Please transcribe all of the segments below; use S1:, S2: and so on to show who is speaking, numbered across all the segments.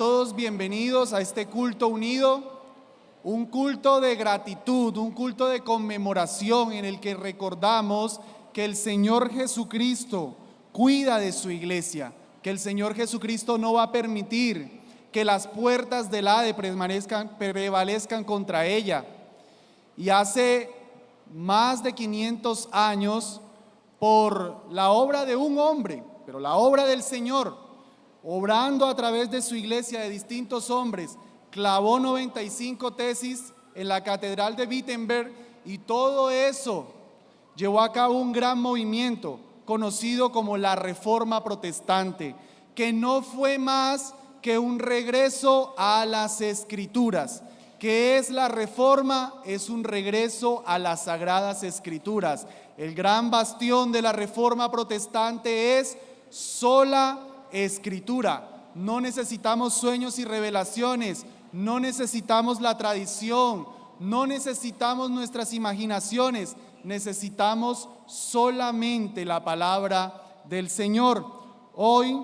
S1: Todos bienvenidos a este culto unido, un culto de gratitud, un culto de conmemoración en el que recordamos que el Señor Jesucristo cuida de su iglesia, que el Señor Jesucristo no va a permitir que las puertas del Hades prevalezcan contra ella. Y hace más de 500 años, por la obra de un hombre, pero la obra del Señor, obrando a través de su iglesia de distintos hombres, clavó 95 tesis en la Catedral de Wittenberg, y todo eso llevó a cabo un gran movimiento conocido como la Reforma Protestante, que no fue más que un regreso a las Escrituras. ¿Qué es la Reforma? Es un regreso a las Sagradas Escrituras. El gran bastión de la Reforma Protestante es sola Escritura. No necesitamos sueños y revelaciones, no necesitamos la tradición, no necesitamos nuestras imaginaciones, necesitamos solamente la palabra del Señor. Hoy,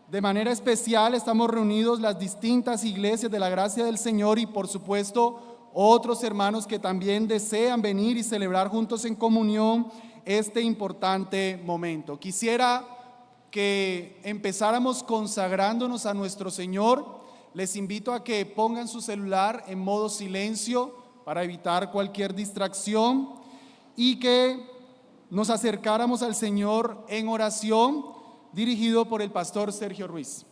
S1: de manera especial, estamos reunidos las distintas iglesias de la gracia del Señor y, por supuesto, otros hermanos que también desean venir y celebrar juntos en comunión este importante momento. Quisiera que empezáramos consagrándonos a nuestro Señor. Les invito a que pongan su celular en modo silencio para evitar cualquier distracción y que nos acercáramos al Señor en oración, dirigido por el pastor Sergio Ruiz.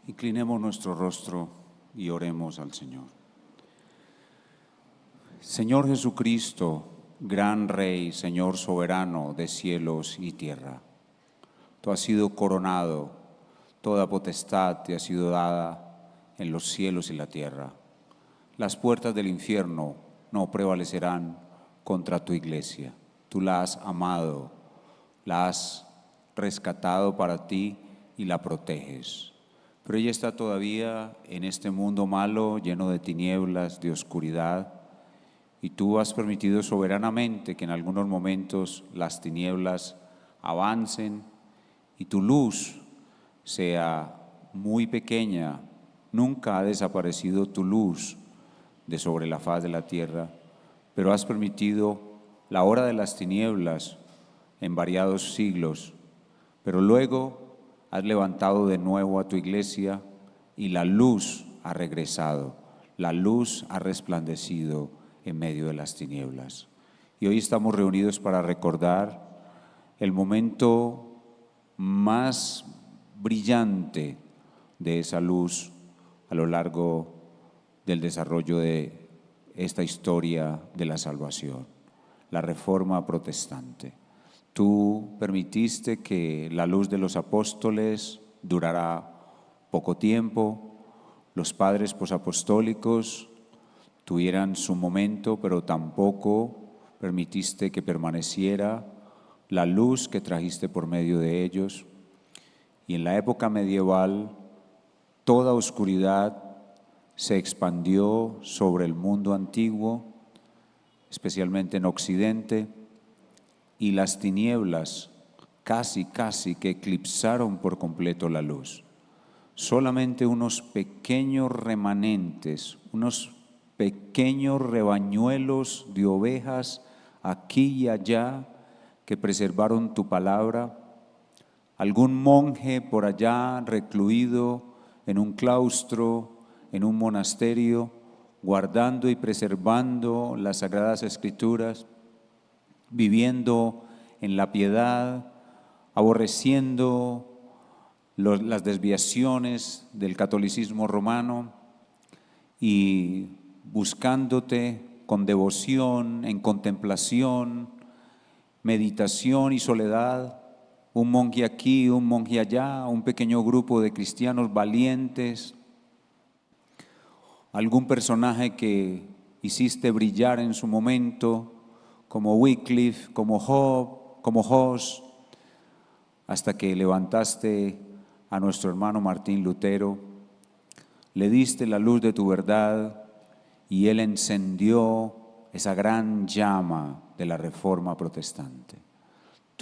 S2: Inclinemos nuestro rostro y oremos al Señor. Señor Jesucristo, gran Rey, Señor soberano de cielos y tierra, tú has sido coronado, toda potestad te ha sido dada en los cielos y la tierra. Las puertas del infierno no prevalecerán contra tu iglesia. Tú la has amado, la has rescatado para ti y la proteges. Pero ella está todavía en este mundo malo, lleno de tinieblas, de oscuridad, y tú has permitido soberanamente que en algunos momentos las tinieblas avancen y tu luz sea muy pequeña. Nunca ha desaparecido tu luz de sobre la faz de la tierra, pero has permitido la hora de las tinieblas en variados siglos, pero luego has levantado de nuevo a tu iglesia y la luz ha regresado, la luz ha resplandecido en medio de las tinieblas. Y hoy estamos reunidos para recordar el momento más brillante de esa luz a lo largo del desarrollo de esta historia de la salvación, la Reforma Protestante. Tú permitiste que la luz de los apóstoles durara poco tiempo, los padres posapostólicos tuvieran su momento, pero tampoco permitiste que permaneciera la luz que trajiste por medio de ellos. Y en la época medieval, toda oscuridad se expandió sobre el mundo antiguo, especialmente en Occidente, y las tinieblas casi que eclipsaron por completo la luz. Solamente unos pequeños remanentes, unos pequeños rebañuelos de ovejas aquí y allá que preservaron tu palabra, algún monje por allá recluido en un claustro, en un monasterio, guardando y preservando las Sagradas Escrituras, viviendo en la piedad, aborreciendo las desviaciones del catolicismo romano y buscándote con devoción, en contemplación, meditación y soledad, un monje aquí, un monje allá, un pequeño grupo de cristianos valientes, algún personaje que hiciste brillar en su momento, como Wycliffe, como Job, como Hus, hasta que levantaste a nuestro hermano Martín Lutero, le diste la luz de tu verdad y él encendió esa gran llama de la Reforma Protestante.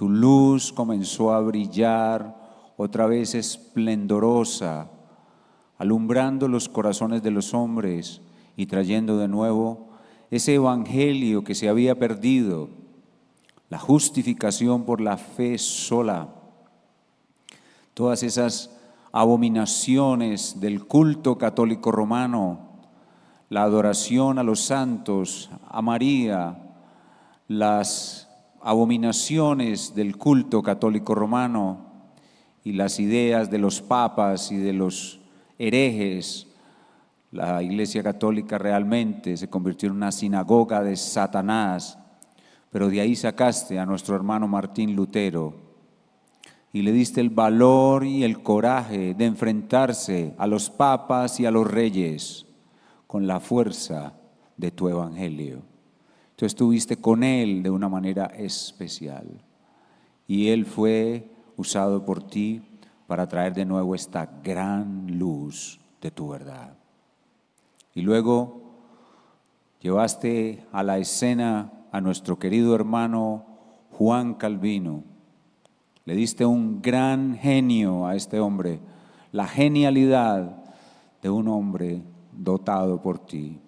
S2: Tu luz comenzó a brillar otra vez esplendorosa, alumbrando los corazones de los hombres y trayendo de nuevo ese evangelio que se había perdido, la justificación por la fe sola, todas esas abominaciones del culto católico romano, la adoración a los santos, a María, las abominaciones del culto católico romano y las ideas de los papas y de los herejes. La Iglesia Católica realmente se convirtió en una sinagoga de Satanás, pero de ahí sacaste a nuestro hermano Martín Lutero y le diste el valor y el coraje de enfrentarse a los papas y a los reyes con la fuerza de tu evangelio. Tú estuviste con él de una manera especial y él fue usado por ti para traer de nuevo esta gran luz de tu verdad. Y luego llevaste a la escena a nuestro querido hermano Juan Calvino. Le diste un gran genio a este hombre, la genialidad de un hombre dotado por ti.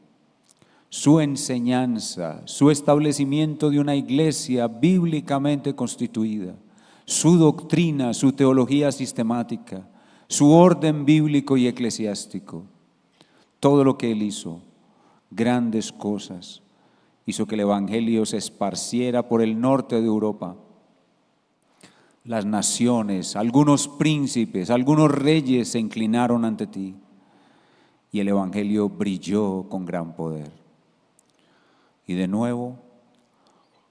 S2: Su enseñanza, su establecimiento de una iglesia bíblicamente constituida, su doctrina, su teología sistemática, su orden bíblico y eclesiástico, todo lo que él hizo, grandes cosas, hizo que el evangelio se esparciera por el norte de Europa. Las naciones, algunos príncipes, algunos reyes se inclinaron ante ti y el evangelio brilló con gran poder. Y de nuevo,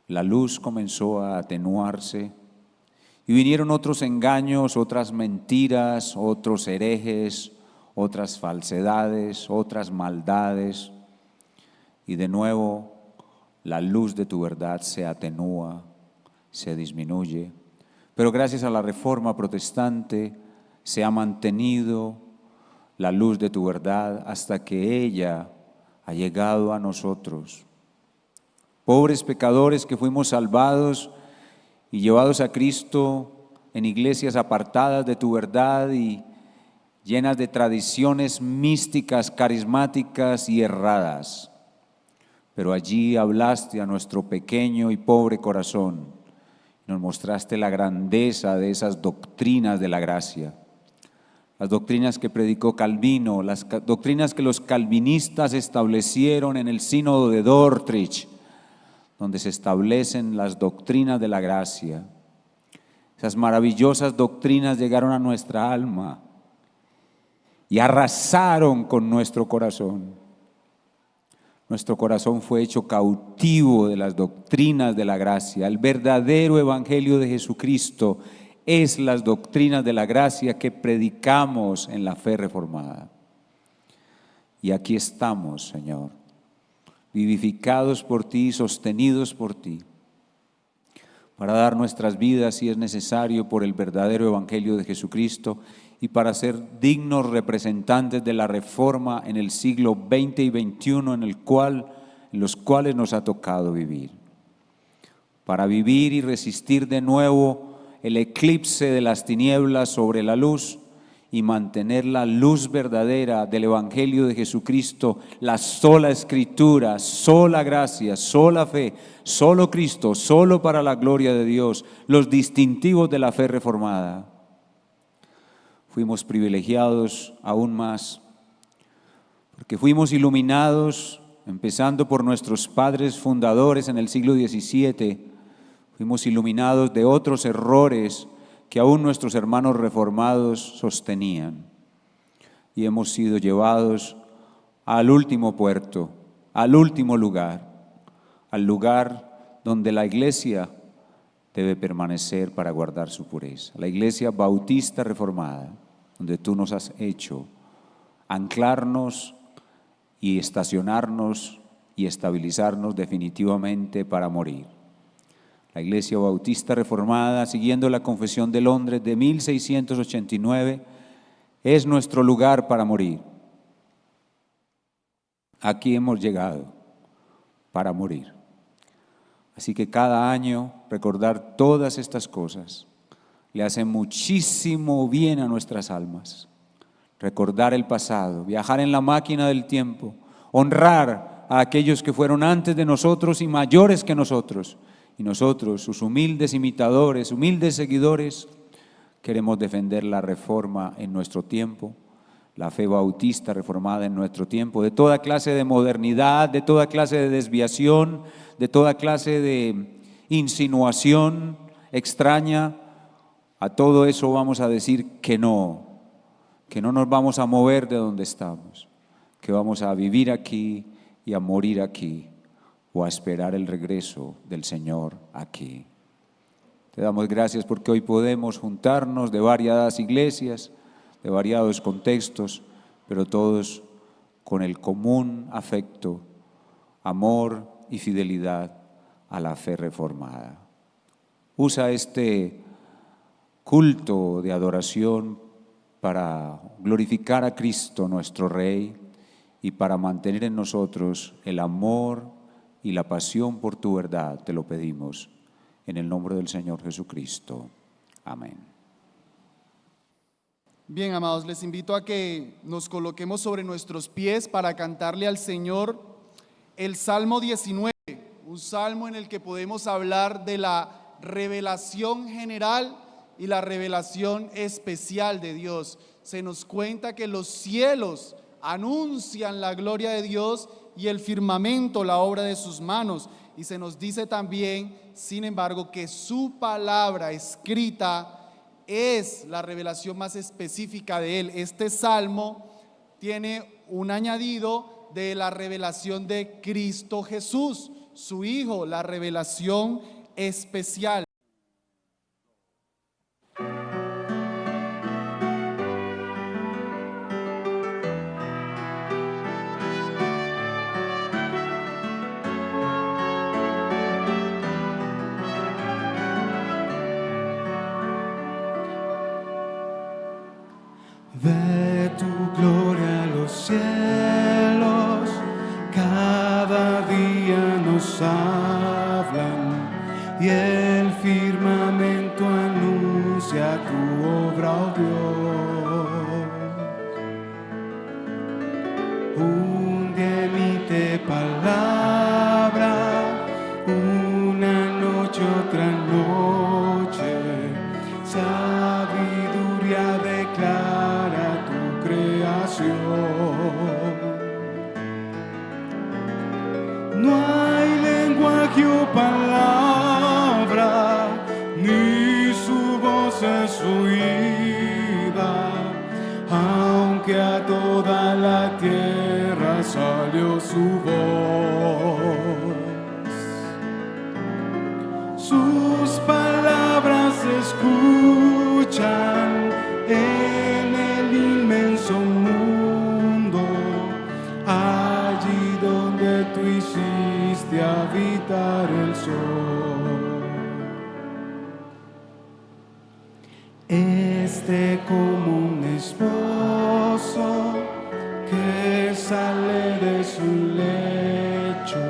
S2: la luz comenzó a atenuarse y vinieron otros engaños, otras mentiras, otros herejes, otras falsedades, otras maldades. Y de nuevo, la luz de tu verdad se atenúa, se disminuye. Pero gracias a la Reforma Protestante se ha mantenido la luz de tu verdad hasta que ella ha llegado a nosotros. Pobres pecadores que fuimos salvados y llevados a Cristo en iglesias apartadas de tu verdad y llenas de tradiciones místicas, carismáticas y erradas. Pero allí hablaste a nuestro pequeño y pobre corazón. Nos mostraste la grandeza de esas doctrinas de la gracia. Las doctrinas que predicó Calvino, las doctrinas que los calvinistas establecieron en el sínodo de Dordrecht, donde se establecen las doctrinas de la gracia. Esas maravillosas doctrinas llegaron a nuestra alma y arrasaron con nuestro corazón. Nuestro corazón fue hecho cautivo de las doctrinas de la gracia. El verdadero evangelio de Jesucristo es las doctrinas de la gracia que predicamos en la fe reformada. Y aquí estamos, Señor, vivificados por ti, sostenidos por ti, para dar nuestras vidas, si es necesario, por el verdadero evangelio de Jesucristo y para ser dignos representantes de la reforma en el siglo XX y XXI en los cuales nos ha tocado vivir. Para vivir y resistir de nuevo el eclipse de las tinieblas sobre la luz y mantener la luz verdadera del evangelio de Jesucristo, la sola escritura, sola gracia, sola fe, solo Cristo, solo para la gloria de Dios, los distintivos de la fe reformada. Fuimos privilegiados aún más, porque fuimos iluminados, empezando por nuestros padres fundadores en el siglo XVII, fuimos iluminados de otros errores que aún nuestros hermanos reformados sostenían. Y hemos sido llevados al último puerto, al último lugar, al lugar donde la iglesia debe permanecer para guardar su pureza. La iglesia bautista reformada, donde tú nos has hecho anclarnos y estacionarnos y estabilizarnos definitivamente para morir. La Iglesia Bautista Reformada, siguiendo la Confesión de Londres de 1689, es nuestro lugar para morir. Aquí hemos llegado para morir. Así que cada año recordar todas estas cosas le hace muchísimo bien a nuestras almas. Recordar el pasado, viajar en la máquina del tiempo, honrar a aquellos que fueron antes de nosotros y mayores que nosotros. Y nosotros, sus humildes imitadores, humildes seguidores, queremos defender la reforma en nuestro tiempo, la fe bautista reformada en nuestro tiempo, de toda clase de modernidad, de toda clase de desviación, de toda clase de insinuación extraña. A todo eso vamos a decir que no nos vamos a mover de donde estamos, que vamos a vivir aquí y a morir aquí, o a esperar el regreso del Señor aquí. Te damos gracias porque hoy podemos juntarnos de variadas iglesias, de variados contextos, pero todos con el común afecto, amor y fidelidad a la fe reformada. Usa este culto de adoración para glorificar a Cristo nuestro Rey y para mantener en nosotros el amor y la pasión por tu verdad. Te lo pedimos en el nombre del Señor Jesucristo. Amén.
S1: Bien, amados, les invito a que nos coloquemos sobre nuestros pies para cantarle al Señor el Salmo 19, un salmo en el que podemos hablar de la revelación general y la revelación especial de Dios. Se nos cuenta que los cielos anuncian la gloria de Dios y el firmamento la obra de sus manos. Y se nos dice también, sin embargo, que su palabra escrita es la revelación más específica de Él. Este salmo tiene un añadido de la revelación de Cristo Jesús, su Hijo, la revelación especial.
S3: Ve tu gloria a los cielos, cada día nos hablan y el firmamento anuncia tu obra, oh Dios. Un día emite palabra, una noche otra noche, sabiduría declara tu creación. No hay lenguaje o palabra, ni su voz es oída, aunque a toda la tierra salió su voz. Sus palabras se escuchan en el inmenso mundo, allí donde tú hiciste habitar el sol. Como un esposo que sale de su lecho,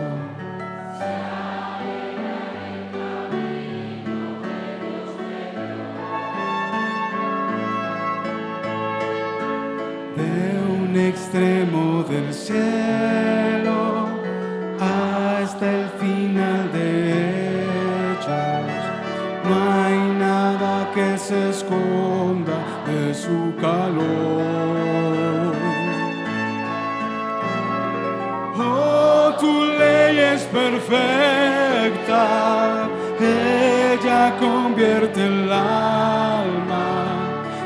S3: de un extremo del cielo hasta el final de ellos. No hay nada que se esconda de su calor. Oh, tu ley es perfecta, ella convierte el alma.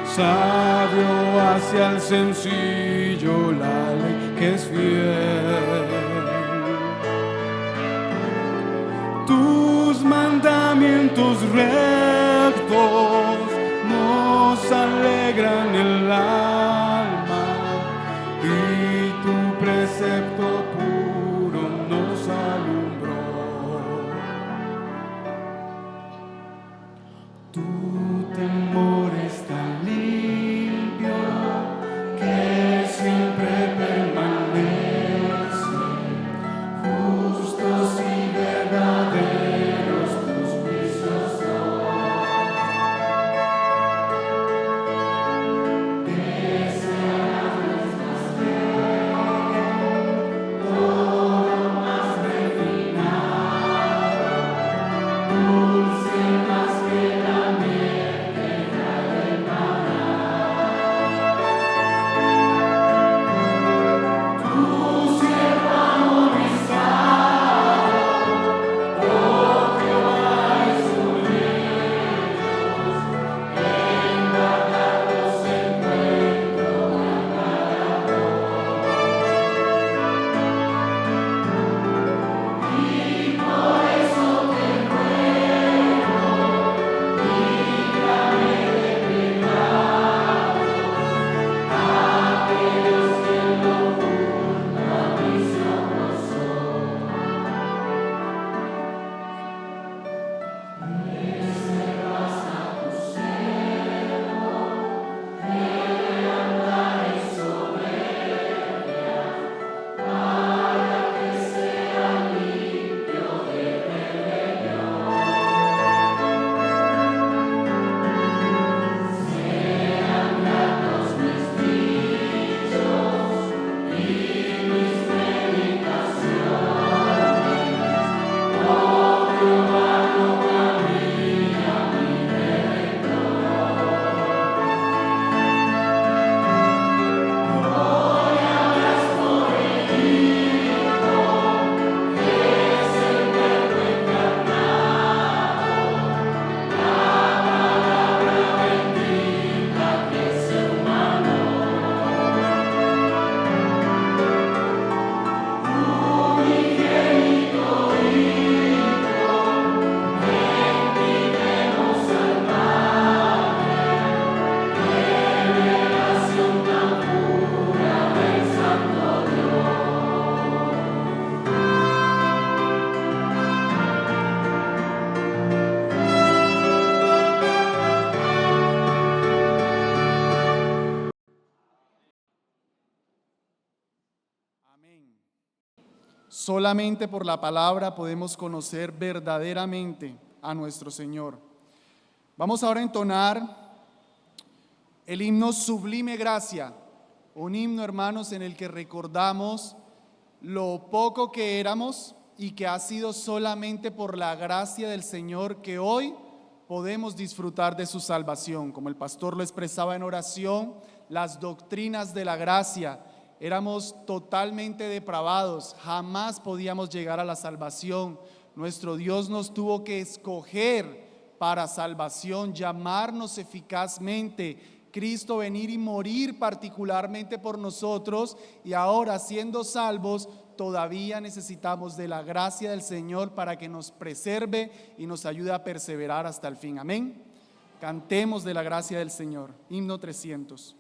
S3: Sabio hacia el sencillo, la ley que es fiel. Tus mandamientos rectos nos alegran el alma, y tu precepto puro nos alumbró. Tu temor es tan limpio que siempre permanece, justos y verdaderos
S1: Solamente por la palabra podemos conocer verdaderamente a nuestro Señor. Vamos ahora a entonar el himno Sublime Gracia, un himno, hermanos, en el que recordamos lo poco que éramos y que ha sido solamente por la gracia del Señor que hoy podemos disfrutar de su salvación. Como el pastor lo expresaba en oración, las doctrinas de la gracia, éramos totalmente depravados, jamás podíamos llegar a la salvación. Nuestro Dios nos tuvo que escoger para salvación, llamarnos eficazmente, Cristo venir y morir particularmente por nosotros, y ahora siendo salvos todavía necesitamos de la gracia del Señor para que nos preserve y nos ayude a perseverar hasta el fin. Amén. Cantemos de la gracia del Señor. Himno 300.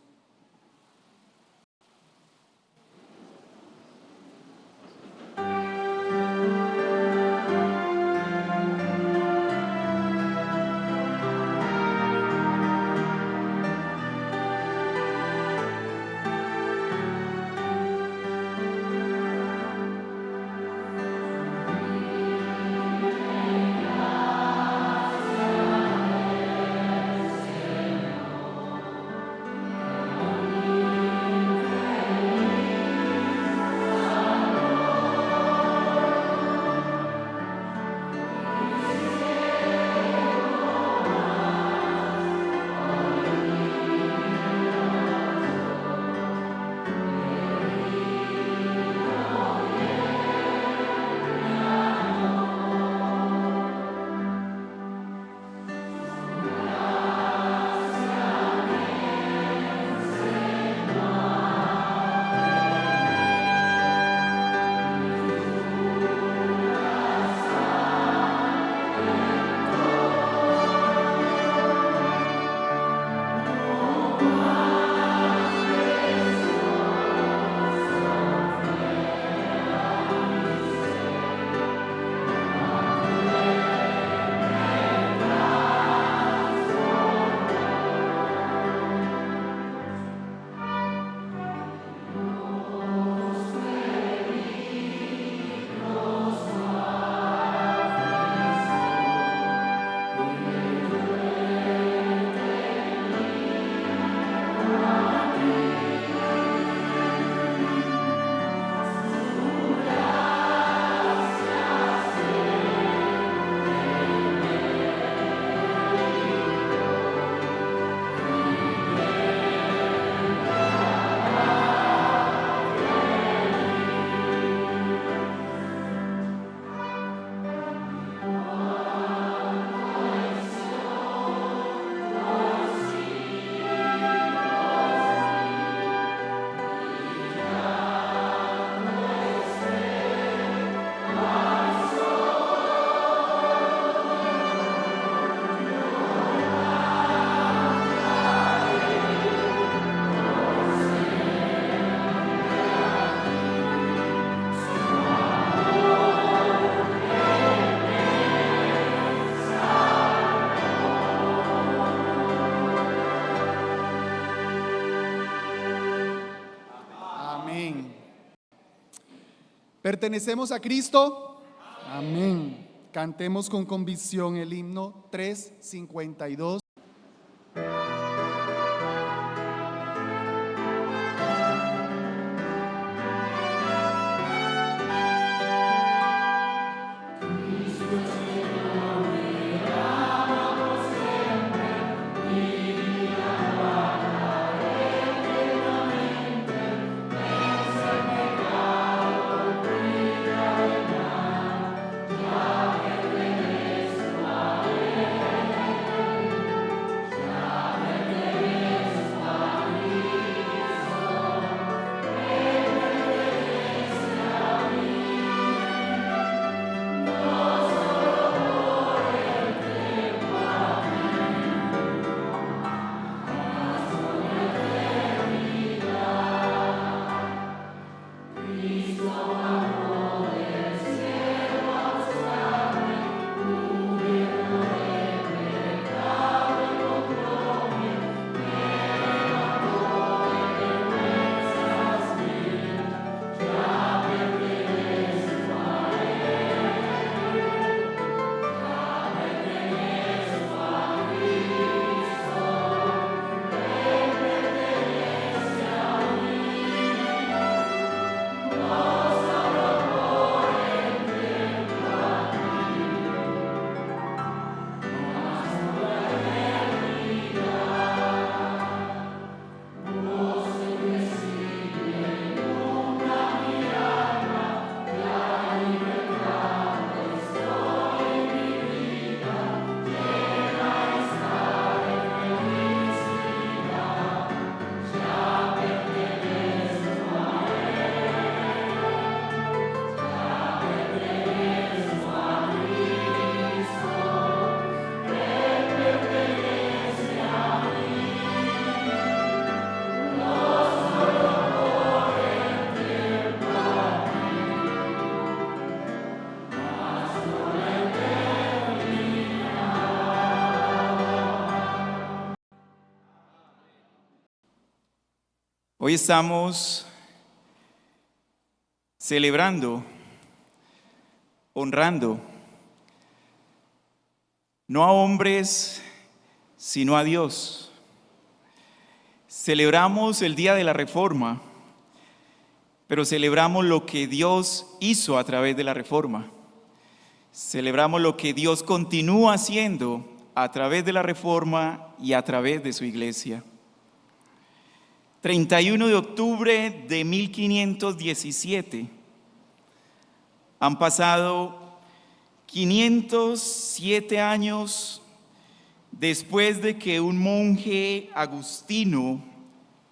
S1: ¿Pertenecemos a Cristo? Amén. Cantemos con convicción el himno 352.
S4: Hoy estamos celebrando, honrando, no a hombres, sino a Dios. Celebramos el Día de la Reforma, pero celebramos lo que Dios hizo a través de la Reforma. Celebramos lo que Dios continúa haciendo a través de la Reforma y a través de su iglesia. 31 de octubre de 1517. Han pasado 507 años después de que un monje agustino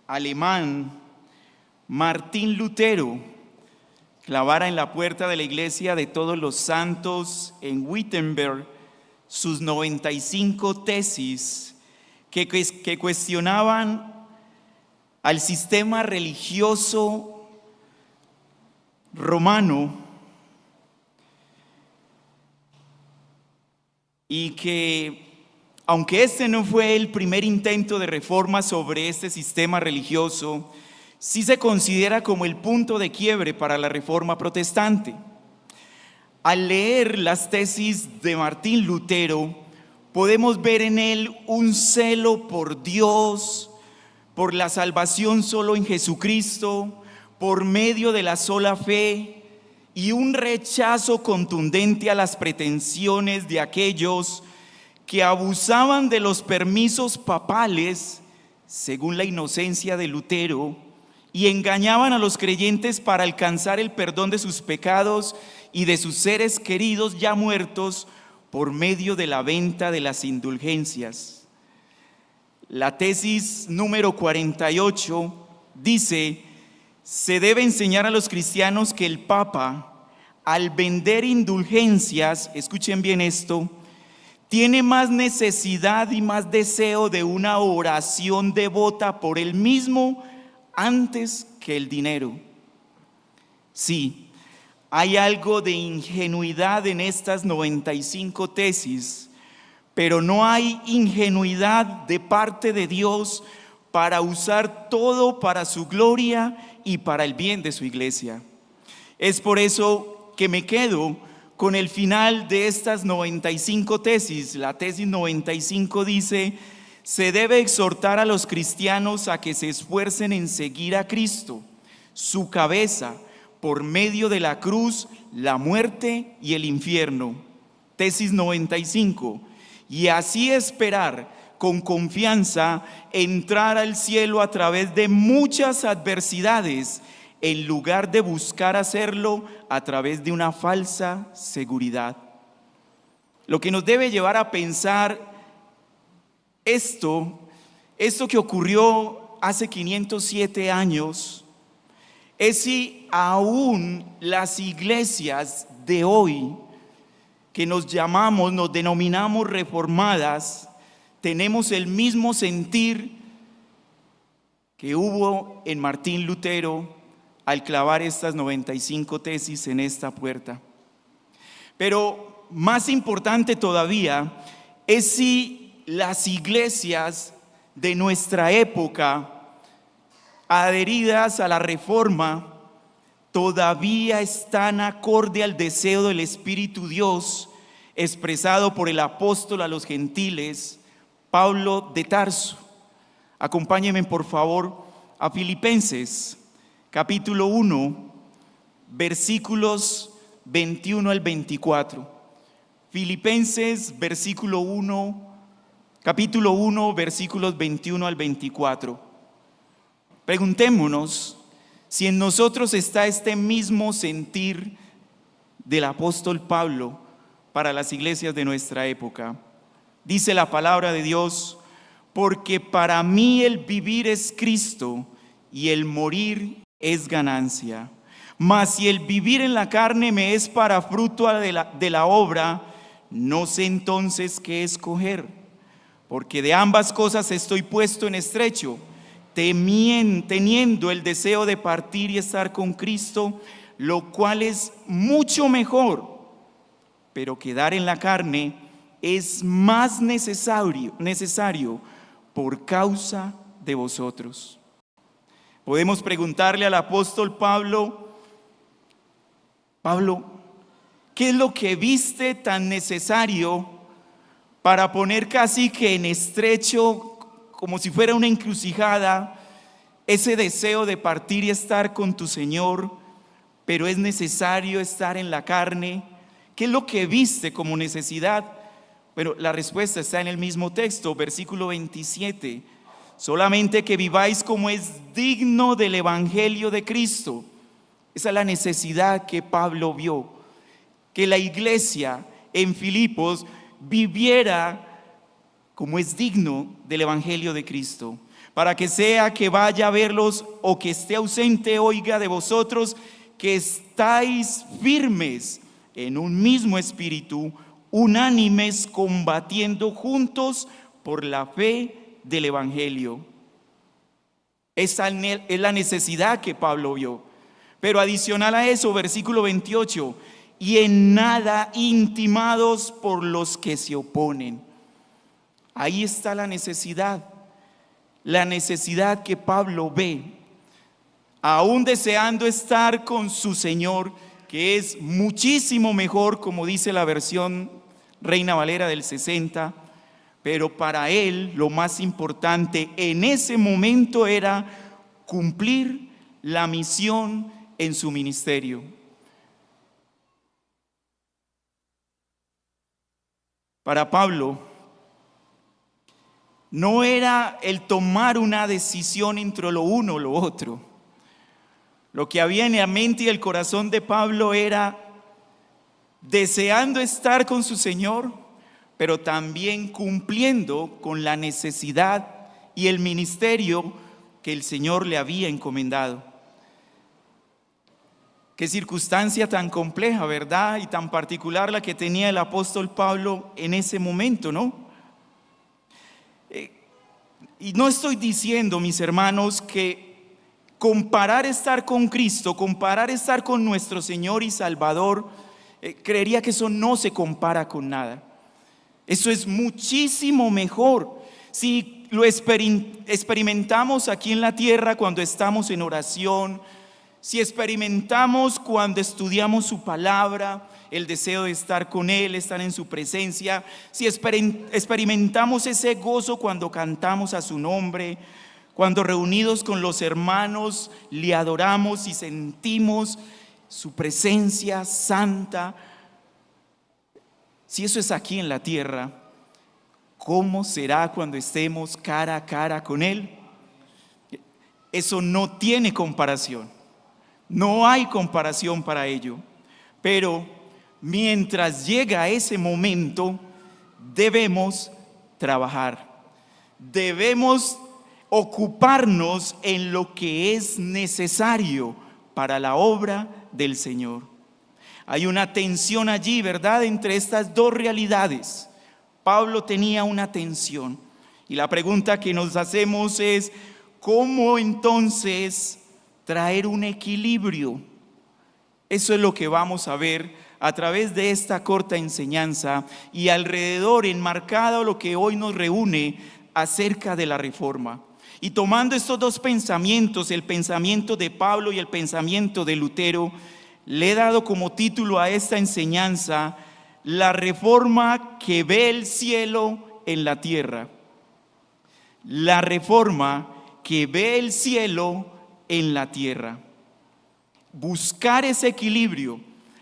S4: alemán, Martín Lutero, clavara en la puerta de la iglesia de Todos los Santos en Wittenberg sus 95 tesis que cuestionaban al sistema religioso romano y que, aunque este no fue el primer intento de reforma sobre este sistema religioso, sí se considera como el punto de quiebre para la reforma protestante. Al leer las tesis de Martín Lutero, podemos ver en él un celo por Dios, por la salvación solo en Jesucristo, por medio de la sola fe, y un rechazo contundente a las pretensiones de aquellos que abusaban de los permisos papales, según la inocencia de Lutero, y engañaban a los creyentes para alcanzar el perdón de sus pecados y de sus seres queridos ya muertos por medio de la venta de las indulgencias. La tesis número 48 dice: se debe enseñar a los cristianos que el Papa, al vender indulgencias, escuchen bien esto, tiene más necesidad y más deseo de una oración devota por él mismo antes que el dinero. Sí, hay algo de ingenuidad en estas 95 tesis, pero no hay ingenuidad de parte de Dios para usar todo para su gloria y para el bien de su iglesia. Es por eso que me quedo con el final de estas 95 tesis. La tesis 95 dice: se debe exhortar a los cristianos a que se esfuercen en seguir a Cristo, su cabeza, por medio de la cruz, la muerte y el infierno. Tesis 95. Y así esperar con confianza entrar al cielo a través de muchas adversidades, en lugar de buscar hacerlo a través de una falsa seguridad. Lo que nos debe llevar a pensar esto que ocurrió hace 507 años, es si aún las iglesias de hoy, que nos denominamos reformadas, tenemos el mismo sentir que hubo en Martín Lutero al clavar estas 95 tesis en esta puerta. Pero más importante todavía es si las iglesias de nuestra época, adheridas a la Reforma, todavía están acorde al deseo del Espíritu Dios expresado por el apóstol a los gentiles, Pablo de Tarso. Acompáñenme por favor a Filipenses capítulo 1, versículos 21 al 24. Filipenses capítulo 1, versículos 21 al 24. Preguntémonos si en nosotros está este mismo sentir del apóstol Pablo para las iglesias de nuestra época. Dice la palabra de Dios: porque para mí el vivir es Cristo y el morir es ganancia. Mas si el vivir en la carne me es para fruto de la obra, no sé entonces qué escoger, porque de ambas cosas estoy puesto en estrecho, teniendo el deseo de partir y estar con Cristo, lo cual es mucho mejor, pero quedar en la carne es más necesario por causa de vosotros. Podemos preguntarle al apóstol Pablo, ¿qué es lo que viste tan necesario para poner casi que en estrecho, como si fuera una encrucijada, ese deseo de partir y estar con tu Señor, pero es necesario estar en la carne? ¿Qué es lo que viste como necesidad? Bueno, la respuesta está en el mismo texto, versículo 27. Solamente que viváis como es digno del evangelio de Cristo. Esa es la necesidad que Pablo vio, que la iglesia en Filipos viviera como es digno del evangelio de Cristo, para que sea que vaya a verlos o que esté ausente, oiga de vosotros que estáis firmes en un mismo espíritu, unánimes, combatiendo juntos por la fe del evangelio. Esa es la necesidad que Pablo vio. Pero adicional a eso, versículo 28, y en nada intimados por los que se oponen. Ahí está la necesidad que Pablo ve, aún deseando estar con su Señor, que es muchísimo mejor, como dice la versión Reina Valera del 60, pero para él lo más importante en ese momento era cumplir la misión en su ministerio. Para Pablo no era el tomar una decisión entre lo uno o lo otro. Lo que había en la mente y el corazón de Pablo era deseando estar con su Señor, pero también cumpliendo con la necesidad y el ministerio que el Señor le había encomendado. Qué circunstancia tan compleja, ¿verdad? Y tan particular la que tenía el apóstol Pablo en ese momento, ¿no? Y no estoy diciendo, mis hermanos, que comparar estar con Cristo, comparar estar con nuestro Señor y Salvador, creería que eso no se compara con nada. Eso es muchísimo mejor. Si lo experimentamos aquí en la tierra cuando estamos en oración, si experimentamos cuando estudiamos su palabra, el deseo de estar con Él, estar en su presencia, si experimentamos ese gozo cuando cantamos a su nombre, cuando reunidos con los hermanos le adoramos y sentimos su presencia santa, si eso es aquí en la tierra, ¿cómo será cuando estemos cara a cara con Él? Eso no tiene comparación. No hay comparación para ello. Pero mientras llega ese momento, debemos trabajar. Debemos ocuparnos en lo que es necesario para la obra del Señor. Hay una tensión allí, ¿verdad?, entre estas dos realidades. Pablo tenía una tensión. Y la pregunta que nos hacemos es, ¿cómo entonces traer un equilibrio? Eso es lo que vamos a ver a través de esta corta enseñanza y alrededor enmarcado lo que hoy nos reúne acerca de la reforma. Y tomando estos dos pensamientos, el pensamiento de Pablo y el pensamiento de Lutero, le he dado como título a esta enseñanza: la reforma que ve el cielo en la tierra. La reforma que ve el cielo en la tierra. Buscar ese equilibrio,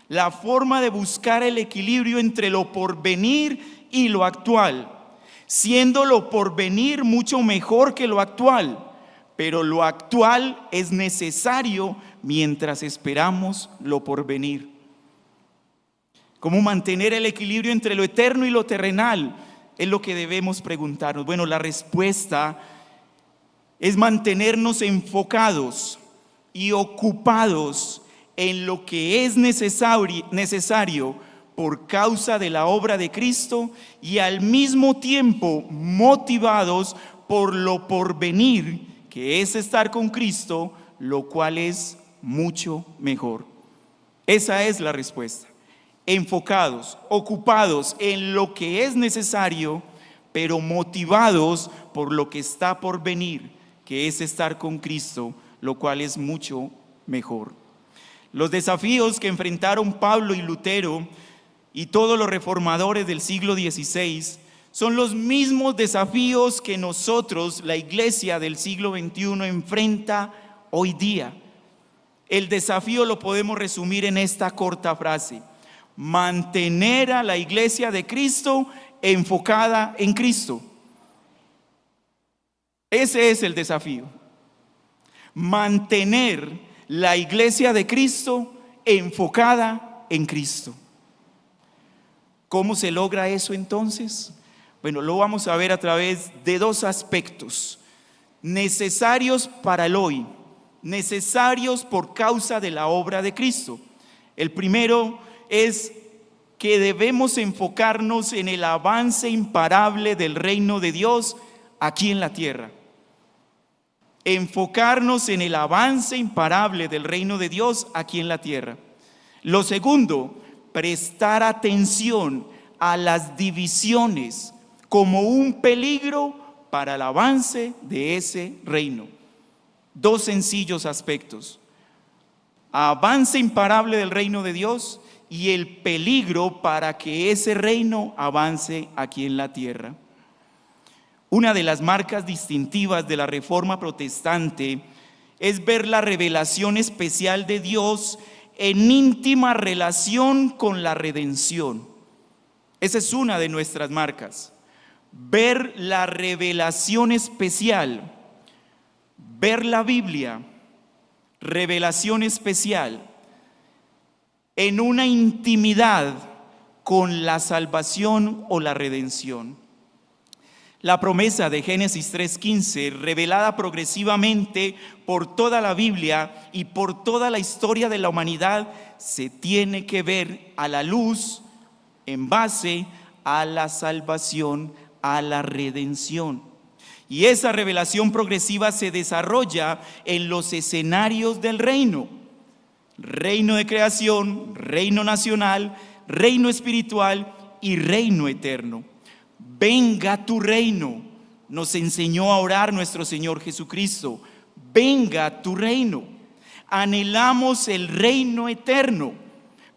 S4: la forma de buscar el equilibrio entre lo porvenir y lo actual, siendo lo porvenir mucho mejor que lo actual, pero lo actual es necesario mientras esperamos lo porvenir. ¿Cómo mantener el equilibrio entre lo eterno y lo terrenal? Es lo que debemos preguntarnos. Bueno, la respuesta es mantenernos enfocados y ocupados en lo que es necesario por causa de la obra de Cristo y al mismo tiempo motivados por lo porvenir, que es estar con Cristo, lo cual es mucho mejor. Esa es la respuesta. Enfocados, ocupados en lo que es necesario, pero motivados por lo que está por venir, que es estar con Cristo, lo cual es mucho mejor. Los desafíos que enfrentaron Pablo y Lutero y todos los reformadores del siglo XVI son los mismos desafíos que nosotros, la iglesia del siglo XXI, enfrenta hoy día. El desafío lo podemos resumir en esta corta frase: mantener a la iglesia de Cristo enfocada en Cristo. Ese es el desafío. Mantener la iglesia de Cristo enfocada en Cristo. ¿Cómo se logra eso entonces? Bueno, lo vamos a ver a través de dos aspectos necesarios para el hoy, necesarios por causa de la obra de Cristo. El primero es que debemos enfocarnos en el avance imparable del reino de Dios aquí en la tierra. Enfocarnos en el avance imparable del reino de Dios aquí en la tierra. Lo segundo, prestar atención a las divisiones como un peligro para el avance de ese reino. Dos sencillos aspectos: avance imparable del reino de Dios y el peligro para que ese reino avance aquí en la tierra. Una de las marcas distintivas de la Reforma Protestante es ver la revelación especial de Dios en íntima relación con la redención. Esa es una de nuestras marcas. Ver la revelación especial, ver la Biblia, revelación especial, en una intimidad con la salvación o la redención. La promesa de Génesis 3:15, revelada progresivamente por toda la Biblia y por toda la historia de la humanidad, se tiene que ver a la luz, en base a la salvación, a la redención. Y esa revelación progresiva se desarrolla en los escenarios del reino: reino de creación, reino nacional, reino espiritual y reino eterno. Venga tu reino, nos enseñó a orar nuestro Señor Jesucristo. Venga tu reino. Anhelamos el reino eterno,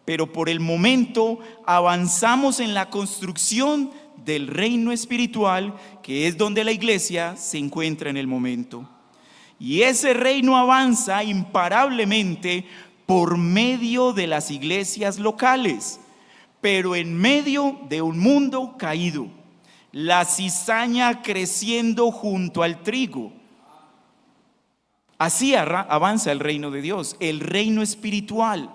S4: pero por el momento avanzamos en la construcción del reino espiritual, que es donde la iglesia se encuentra en el momento. Y ese reino avanza imparablemente por medio de las iglesias locales, pero en medio de un mundo caído. La cizaña creciendo junto al trigo. Así avanza el reino de Dios, el reino espiritual.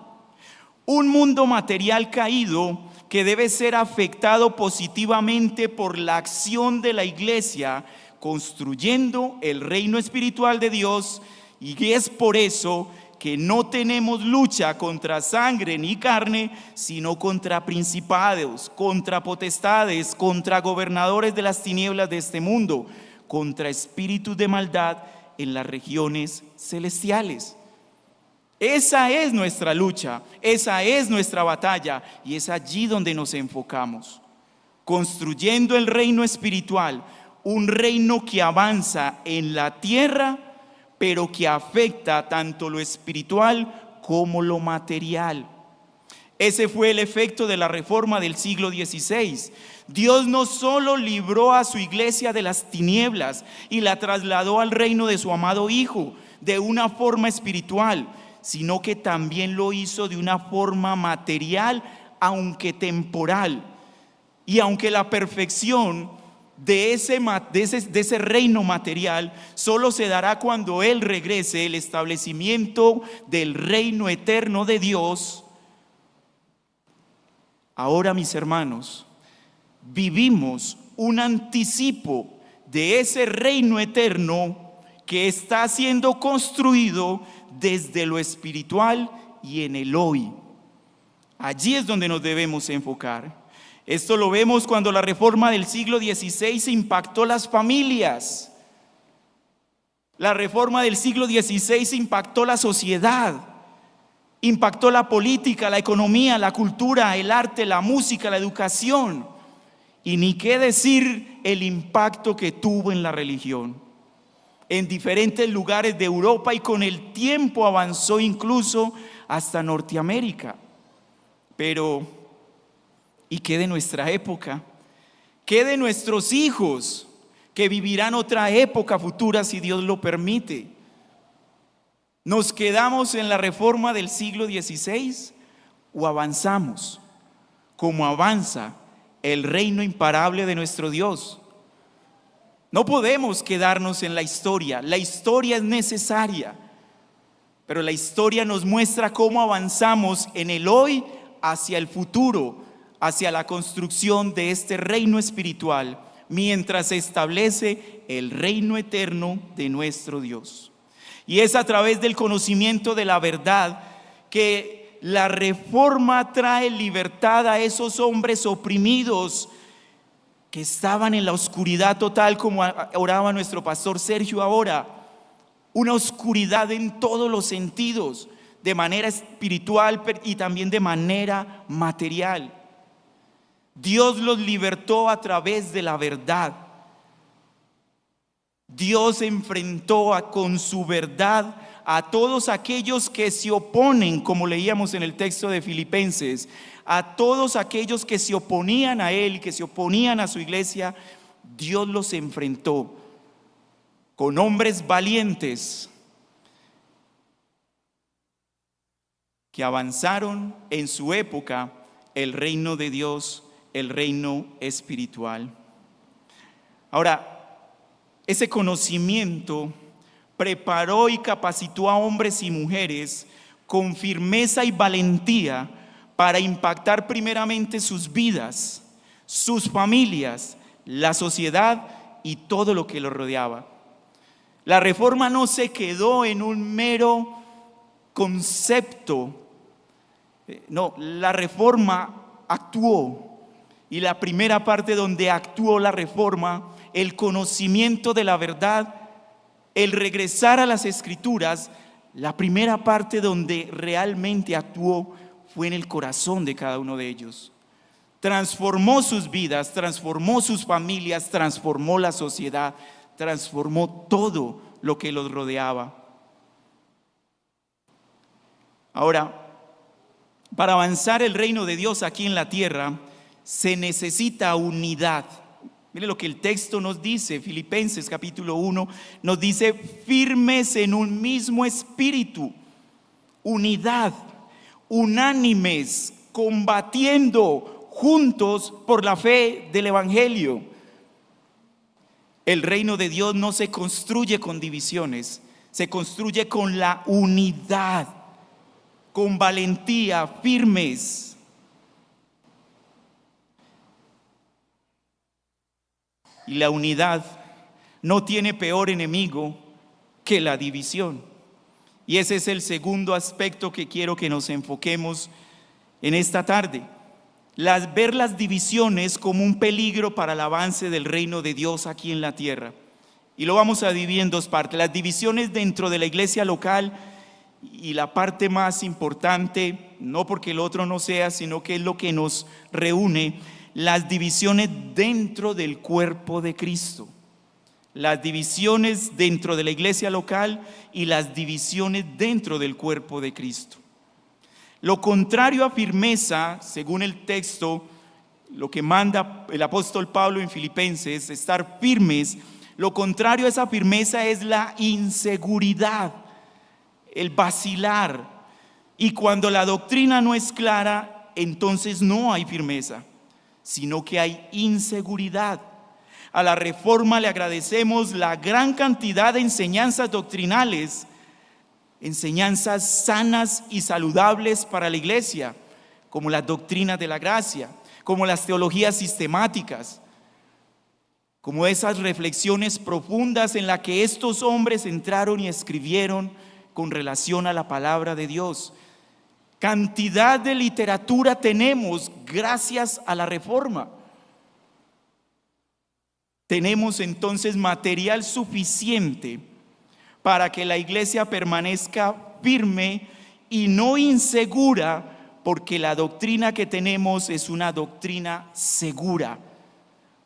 S4: Un mundo material caído que debe ser afectado positivamente por la acción de la iglesia, construyendo el reino espiritual de Dios. Y es por eso que no tenemos lucha contra sangre ni carne, sino contra principados, contra potestades, contra gobernadores de las tinieblas de este mundo, contra espíritus de maldad en las regiones celestiales. Esa es nuestra lucha, esa es nuestra batalla, y es allí donde nos enfocamos, construyendo el reino espiritual, un reino que avanza en la tierra, pero que afecta tanto lo espiritual como lo material. Ese fue el efecto de la Reforma del siglo XVI. Dios no solo libró a su iglesia de las tinieblas y la trasladó al reino de su amado Hijo de una forma espiritual, sino que también lo hizo de una forma material, aunque temporal. Y aunque la perfección de ese reino material solo se dará cuando Él regrese, el establecimiento del reino eterno de Dios, ahora, mis hermanos, vivimos un anticipo de ese reino eterno que está siendo construido desde lo espiritual y en el hoy. Allí es donde nos debemos enfocar. Esto lo vemos cuando la Reforma del siglo XVI impactó las familias. La Reforma del siglo XVI impactó la sociedad, impactó la política, la economía, la cultura, el arte, la música, la educación. Y ni qué decir el impacto que tuvo en la religión. en diferentes lugares de Europa y con el tiempo avanzó incluso hasta Norteamérica. Pero, ¿y qué de nuestra época? ¿Qué de nuestros hijos que vivirán otra época futura si Dios lo permite? ¿Nos quedamos en la reforma del siglo XVI o avanzamos como avanza el reino imparable de nuestro Dios? No podemos quedarnos en la historia es necesaria, pero la historia nos muestra cómo avanzamos en el hoy hacia el futuro, hacia la construcción de este reino espiritual, mientras se establece el reino eterno de nuestro Dios. Y es a través del conocimiento de la verdad que la reforma trae libertad a esos hombres oprimidos que estaban en la oscuridad total, como oraba nuestro pastor Sergio ahora. Una oscuridad en todos los sentidos, de manera espiritual y también de manera material. Dios los libertó a través de la verdad. Dios enfrentó con su verdad a todos aquellos que se oponen, como leíamos en el texto de Filipenses, a todos aquellos que se oponían a Él, que se oponían a su iglesia. Dios los enfrentó con hombres valientes que avanzaron en su época el reino de Dios, el reino espiritual. Ahora, ese conocimiento preparó y capacitó a hombres y mujeres con firmeza y valentía para impactar primeramente sus vidas, sus familias, la sociedad y todo lo que los rodeaba. La reforma no se quedó en un mero concepto, no, la reforma actuó. Y la primera parte donde actuó la reforma, el conocimiento de la verdad, el regresar a las Escrituras, la primera parte donde realmente actuó fue en el corazón de cada uno de ellos. Transformó sus vidas, transformó sus familias, transformó la sociedad, transformó todo lo que los rodeaba. Ahora, para avanzar el reino de Dios aquí en la tierra, se necesita unidad. Mire lo que el texto nos dice, Filipenses capítulo 1, nos dice: firmes en un mismo espíritu, unidad, unánimes, combatiendo juntos por la fe del evangelio. El reino de Dios no se construye con divisiones, se construye con la unidad, con valentía, firmes. Y la unidad no tiene peor enemigo que la división. Y ese es el segundo aspecto que quiero que nos enfoquemos en esta tarde. Ver las divisiones como un peligro para el avance del reino de Dios aquí en la tierra. Y lo vamos a dividir en dos partes: las divisiones dentro de la iglesia local, y la parte más importante, no porque el otro no sea, sino que es lo que nos reúne, las divisiones dentro del cuerpo de Cristo. Las divisiones dentro de la iglesia local y las divisiones dentro del cuerpo de Cristo. Lo contrario a firmeza, según el texto, lo que manda el apóstol Pablo en Filipenses, estar firmes, lo contrario a esa firmeza es la inseguridad, el vacilar. Y cuando la doctrina no es clara, entonces no hay firmeza, sino que hay inseguridad. A la reforma le agradecemos la gran cantidad de enseñanzas doctrinales, enseñanzas sanas y saludables para la iglesia, como las doctrinas de la gracia, como las teologías sistemáticas, como esas reflexiones profundas en las que estos hombres entraron y escribieron con relación a la palabra de Dios. Cantidad de literatura tenemos gracias a la reforma. Tenemos entonces material suficiente para que la iglesia permanezca firme y no insegura, porque la doctrina que tenemos es una doctrina segura,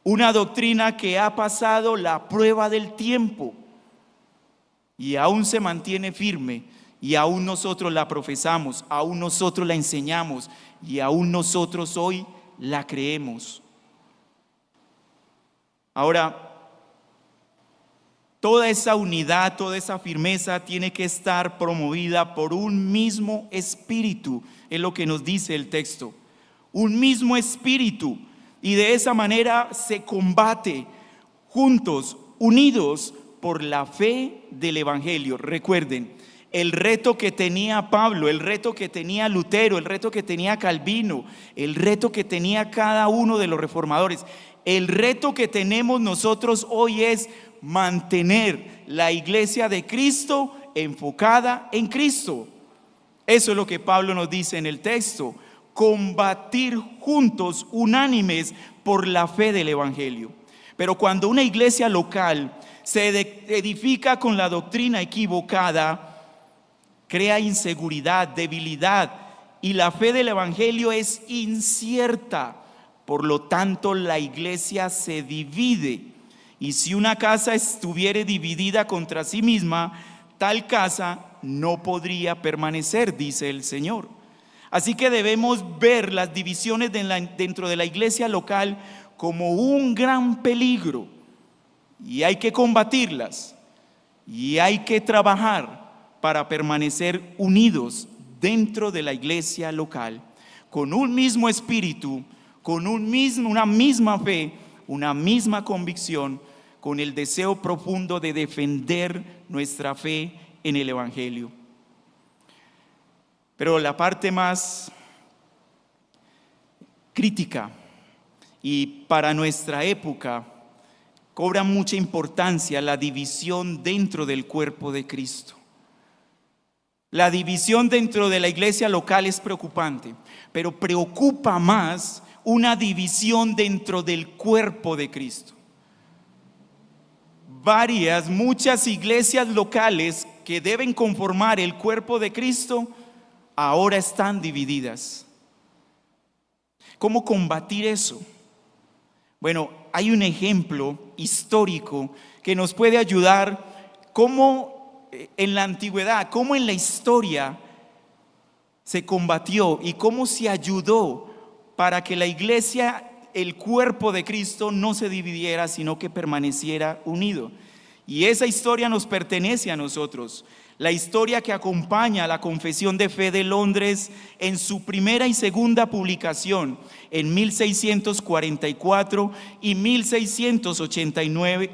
S4: una doctrina que ha pasado la prueba del tiempo. y aún se mantiene firme, y aún nosotros la profesamos, aún nosotros la enseñamos, y aún nosotros hoy la creemos. Ahora, toda esa unidad, toda esa firmeza tiene que estar promovida por un mismo espíritu, es lo que nos dice el texto. Un mismo espíritu, y de esa manera se combate juntos, unidos por la fe del Evangelio. Recuerden, el reto que tenía Pablo, el reto que tenía Lutero, el reto que tenía Calvino, el reto que tenía cada uno de los reformadores, el reto que tenemos nosotros hoy es mantener la iglesia de Cristo enfocada en Cristo. Eso es lo que Pablo nos dice en el texto: combatir juntos, unánimes, por la fe del Evangelio. Pero cuando una iglesia local se edifica con la doctrina equivocada, crea inseguridad, debilidad, y la fe del Evangelio es incierta. Por lo tanto, la iglesia se divide. Y si una casa estuviere dividida contra sí misma, tal casa no podría permanecer, dice el Señor. Así que debemos ver las divisiones dentro de la iglesia local como un gran peligro, y hay que combatirlas, y hay que trabajar para permanecer unidos dentro de la iglesia local, con un mismo espíritu, con una misma fe, una misma convicción, con el deseo profundo de defender nuestra fe en el Evangelio. Pero la parte más crítica y para nuestra época cobra mucha importancia la división dentro del cuerpo de Cristo. La división dentro de la iglesia local es preocupante, pero preocupa más una división dentro del cuerpo de Cristo. Muchas iglesias locales que deben conformar el cuerpo de Cristo ahora están divididas. ¿Cómo combatir eso? Bueno, hay un ejemplo histórico que nos puede ayudar cómo en la antigüedad, cómo en la historia se combatió y cómo se ayudó para que la iglesia, el cuerpo de Cristo, no se dividiera, sino que permaneciera unido. Y esa historia nos pertenece a nosotros. La historia que acompaña a la Confesión de Fe de Londres en su primera y segunda publicación en 1644 y 1689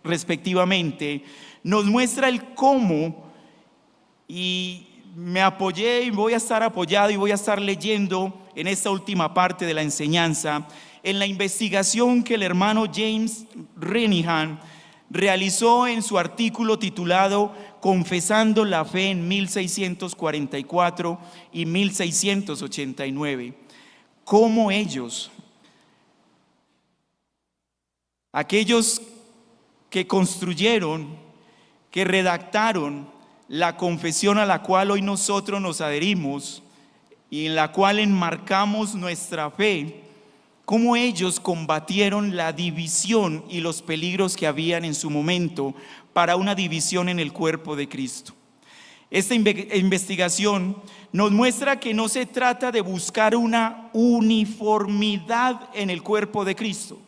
S4: respectivamente, nos muestra el cómo, y me apoyé y voy a estar apoyado y voy a estar leyendo en esta última parte de la enseñanza, en la investigación que el hermano James Renihan realizó en su artículo titulado Confesando la Fe en 1644 y 1689. Cómo ellos, aquellos que construyeron, que redactaron la confesión a la cual hoy nosotros nos adherimos y en la cual enmarcamos nuestra fe, cómo ellos combatieron la división y los peligros que habían en su momento para una división en el cuerpo de Cristo. Esta investigación nos muestra que no se trata de buscar una uniformidad en el cuerpo de Cristo.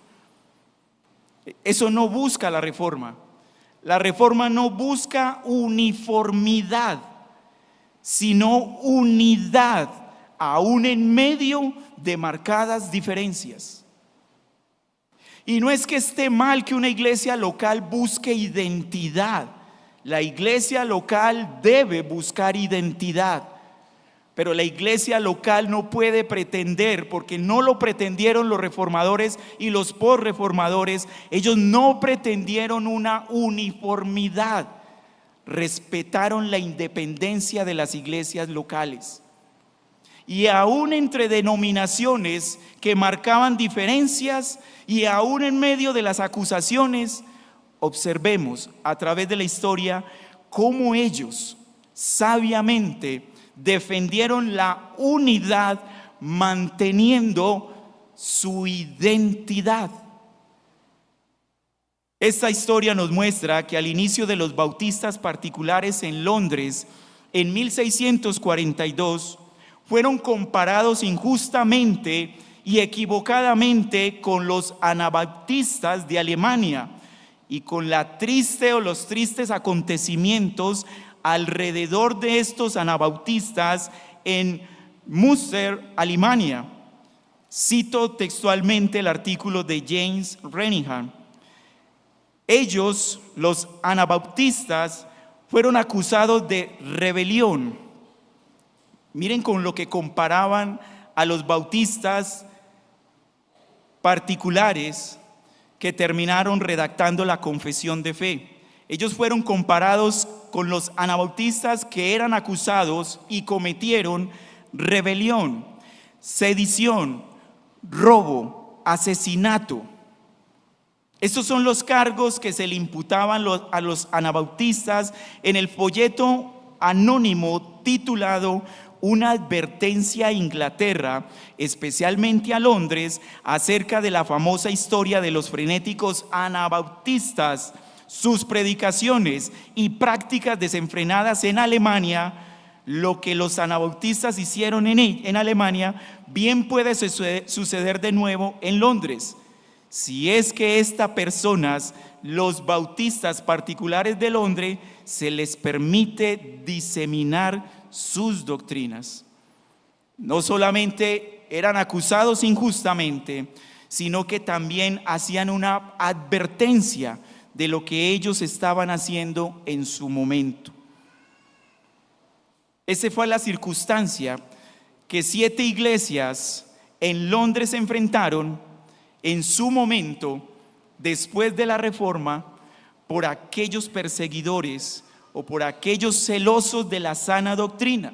S4: Eso no busca la reforma. La reforma no busca uniformidad, sino unidad, aún en medio de marcadas diferencias. Y no es que esté mal que una iglesia local busque identidad. La iglesia local debe buscar identidad, pero la iglesia local no puede pretender, porque no lo pretendieron los reformadores y los posreformadores. Ellos no pretendieron una uniformidad, respetaron la independencia de las iglesias locales. Y aún entre denominaciones que marcaban diferencias, y aún en medio de las acusaciones, observemos a través de la historia cómo ellos sabiamente defendieron la unidad, manteniendo su identidad. Esta historia nos muestra que al inicio de los bautistas particulares en Londres, en 1642, fueron comparados injustamente y equivocadamente con los anabaptistas de Alemania y con los tristes acontecimientos alrededor de estos anabaptistas en Münster, Alemania. Cito textualmente el artículo de James Renihan. Ellos, los anabaptistas, fueron acusados de rebelión. Miren con lo que comparaban a los bautistas particulares que terminaron redactando la confesión de fe. Ellos fueron comparados con los anabaptistas que eran acusados y cometieron rebelión, sedición, robo, asesinato. Estos son los cargos que se le imputaban a los anabaptistas en el folleto anónimo titulado Una advertencia a Inglaterra, especialmente a Londres, acerca de la famosa historia de los frenéticos anabaptistas, sus predicaciones y prácticas desenfrenadas en Alemania. Lo que los anabaptistas hicieron en Alemania bien puede suceder de nuevo en Londres, si es que estas personas, los bautistas particulares de Londres, se les permite diseminar sus doctrinas. No solamente eran acusados injustamente, sino que también hacían una advertencia de lo que ellos estaban haciendo en su momento. Esa fue la circunstancia que 7 iglesias en Londres se enfrentaron en su momento, después de la Reforma, por aquellos perseguidores o por aquellos celosos de la sana doctrina,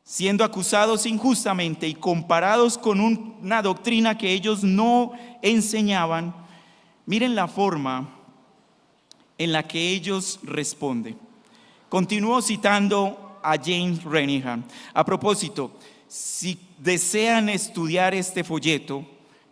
S4: siendo acusados injustamente y comparados con una doctrina que ellos no enseñaban. Miren la forma en la que ellos responden. Continúo citando a James Renihan. A propósito, si desean estudiar este folleto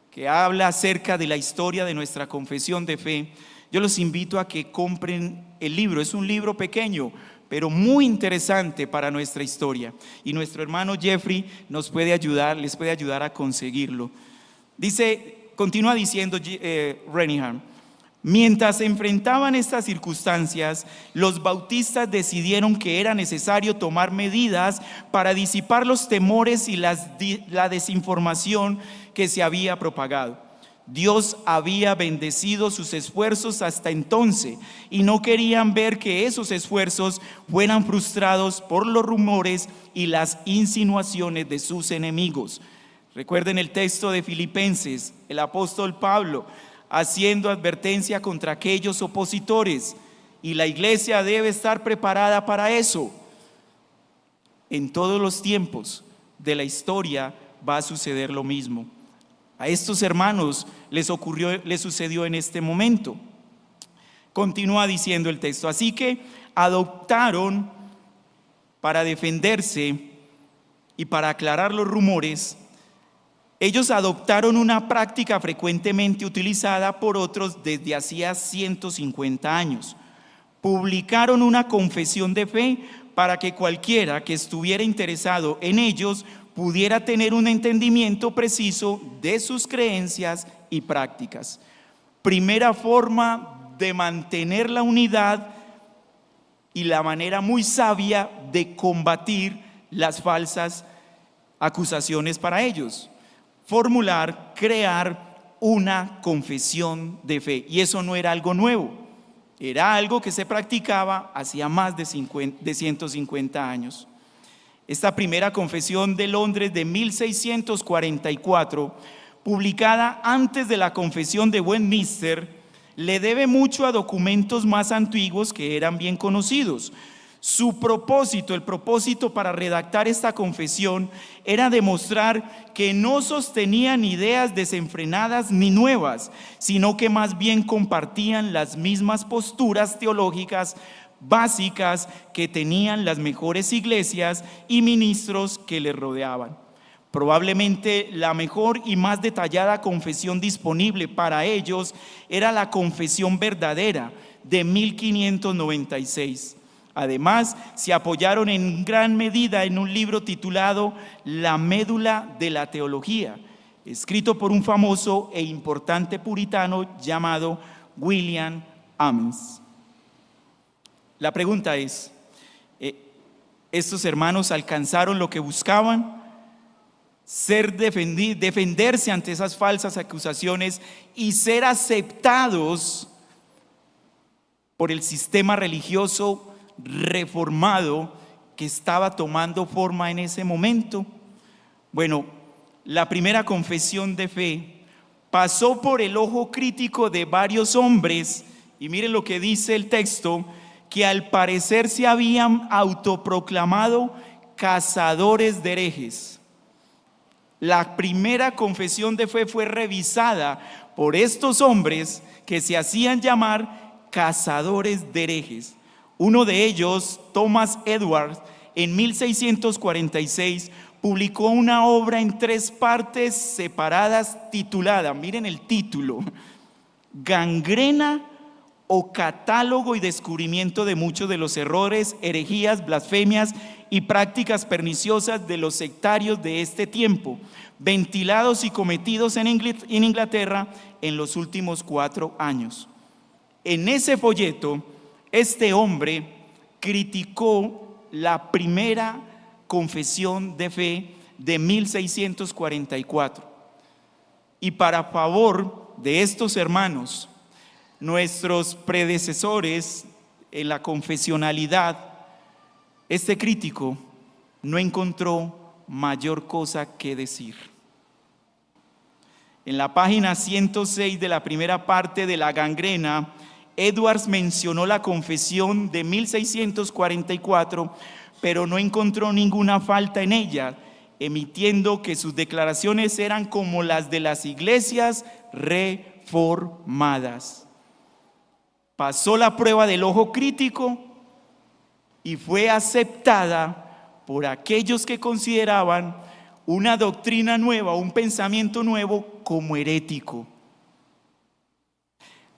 S4: que habla acerca de la historia de nuestra confesión de fe, yo los invito a que compren el libro. Es un libro pequeño, pero muy interesante para nuestra historia. Y nuestro hermano Jeffrey les puede ayudar a conseguirlo. Continúa diciendo Renihan: mientras se enfrentaban estas circunstancias, los bautistas decidieron que era necesario tomar medidas para disipar los temores y la desinformación que se había propagado. Dios había bendecido sus esfuerzos hasta entonces y no querían ver que esos esfuerzos fueran frustrados por los rumores y las insinuaciones de sus enemigos. Recuerden el texto de Filipenses, el apóstol Pablo haciendo advertencia contra aquellos opositores, y la iglesia debe estar preparada para eso. En todos los tiempos de la historia va a suceder lo mismo. A estos hermanos les sucedió en este momento. Continúa diciendo el texto: así que adoptaron, para defenderse y para aclarar los rumores, ellos adoptaron una práctica frecuentemente utilizada por otros desde hacía 150 años. Publicaron una confesión de fe para que cualquiera que estuviera interesado en ellos pudiera tener un entendimiento preciso de sus creencias y prácticas. Primera forma de mantener la unidad y la manera muy sabia de combatir las falsas acusaciones para ellos: crear una confesión de fe. Y eso no era algo nuevo, era algo que se practicaba hacía más de 150 años. Esta primera confesión de Londres de 1644, publicada antes de la confesión de Westminster, le debe mucho a documentos más antiguos que eran bien conocidos. El propósito para redactar esta confesión era demostrar que no sostenían ideas desenfrenadas ni nuevas, sino que más bien compartían las mismas posturas teológicas básicas que tenían las mejores iglesias y ministros que les rodeaban. Probablemente la mejor y más detallada confesión disponible para ellos era la Confesión Verdadera de 1596. Además, se apoyaron en gran medida en un libro titulado La Médula de la Teología, escrito por un famoso e importante puritano llamado William Ames. La pregunta es, ¿estos hermanos alcanzaron lo que buscaban? Defenderse ante esas falsas acusaciones y ser aceptados por el sistema religioso reformado que estaba tomando forma en ese momento. Bueno, la primera confesión de fe pasó por el ojo crítico de varios hombres, y miren lo que dice el texto, que al parecer se habían autoproclamado cazadores de herejes. La primera confesión de fe fue revisada por estos hombres que se hacían llamar cazadores de herejes. Uno de ellos, Thomas Edwards, en 1646 publicó una obra en 3 partes separadas titulada, miren el título, Gangrena o catálogo y descubrimiento de muchos de los errores, herejías, blasfemias y prácticas perniciosas de los sectarios de este tiempo, ventilados y cometidos en Inglaterra en los últimos 4 años. En ese folleto, este hombre criticó la primera confesión de fe de 1644. Y para favor de estos hermanos, nuestros predecesores en la confesionalidad, este crítico no encontró mayor cosa que decir. En la página 106 de la primera parte de la Gangrena, Edwards mencionó la confesión de 1644, pero no encontró ninguna falta en ella, emitiendo que sus declaraciones eran como las de las iglesias reformadas. Pasó la prueba del ojo crítico y fue aceptada por aquellos que consideraban una doctrina nueva, un pensamiento nuevo como herético.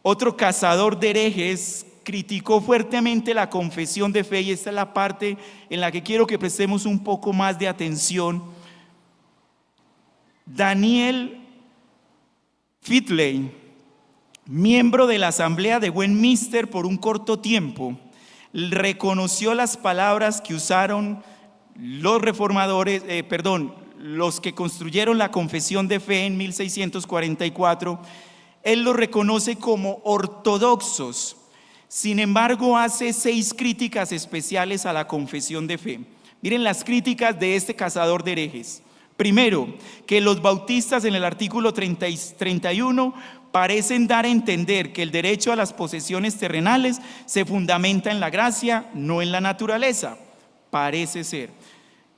S4: Otro cazador de herejes criticó fuertemente la confesión de fe, y esta es la parte en la que quiero que prestemos un poco más de atención. Daniel Fitley, miembro de la Asamblea de Westminster por un corto tiempo, reconoció las palabras que usaron los reformadores, los que construyeron la confesión de fe en 1644. Él los reconoce como ortodoxos. Sin embargo, hace 6 críticas especiales a la confesión de fe. Miren las críticas de este cazador de herejes. Primero, que los bautistas en el artículo 31 parecen dar a entender que el derecho a las posesiones terrenales se fundamenta en la gracia, no en la naturaleza. Parece ser.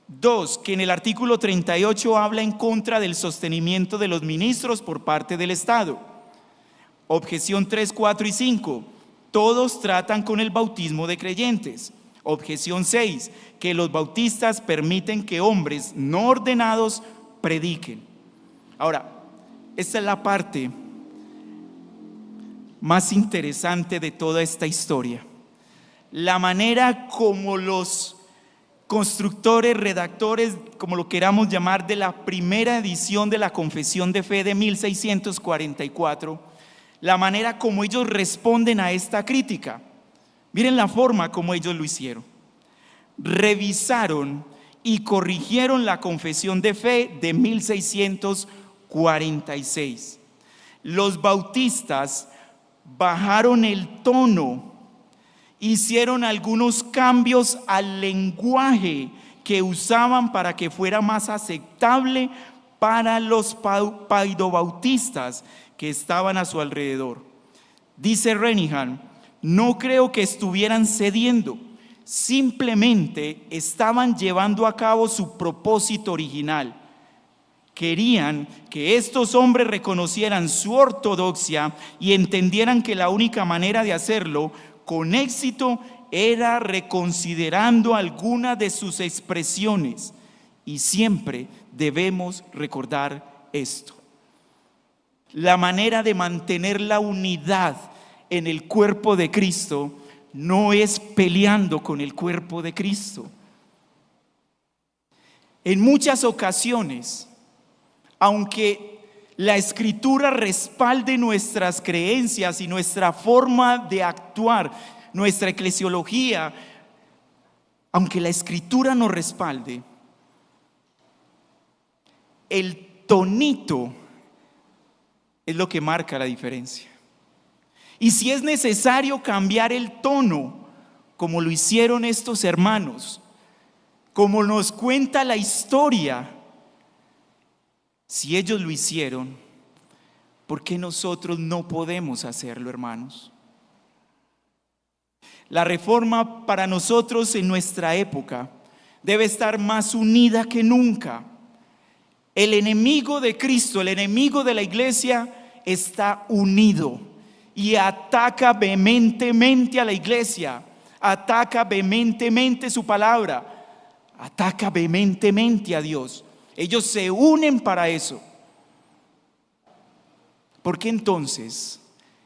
S4: 2, que en el artículo 38 habla en contra del sostenimiento de los ministros por parte del Estado. Objeción 3, 4 y 5. Todos tratan con el bautismo de creyentes. Objeción 6, que los bautistas permiten que hombres no ordenados prediquen. Ahora, esta es la parte más interesante de toda esta historia. La manera como los constructores, redactores, como lo queramos llamar, de la primera edición de la Confesión de Fe de 1644, la manera como ellos responden a esta crítica. Miren la forma como ellos lo hicieron. Revisaron y corrigieron la confesión de fe de 1646. Los bautistas bajaron el tono, hicieron algunos cambios al lenguaje que usaban para que fuera más aceptable para los paidobautistas que estaban a su alrededor. Dice Renihan, no creo que estuvieran cediendo, simplemente estaban llevando a cabo su propósito original. Querían que estos hombres reconocieran su ortodoxia y entendieran que la única manera de hacerlo con éxito era reconsiderando alguna de sus expresiones y siempre debemos recordar esto. La manera de mantener la unidad en el cuerpo de Cristo no es peleando con el cuerpo de Cristo. En muchas ocasiones, aunque la Escritura respalde nuestras creencias y nuestra forma de actuar, nuestra eclesiología, aunque la Escritura nos respalde, el tonito es lo que marca la diferencia. Y si es necesario cambiar el tono, como lo hicieron estos hermanos, como nos cuenta la historia, si ellos lo hicieron, ¿por qué nosotros no podemos hacerlo, hermanos? La reforma para nosotros en nuestra época debe estar más unida que nunca. El enemigo de Cristo, el enemigo de la iglesia, está unido y ataca vehementemente a la iglesia, ataca vehementemente su palabra, ataca vehementemente a Dios. Ellos se unen para eso. ¿Por qué entonces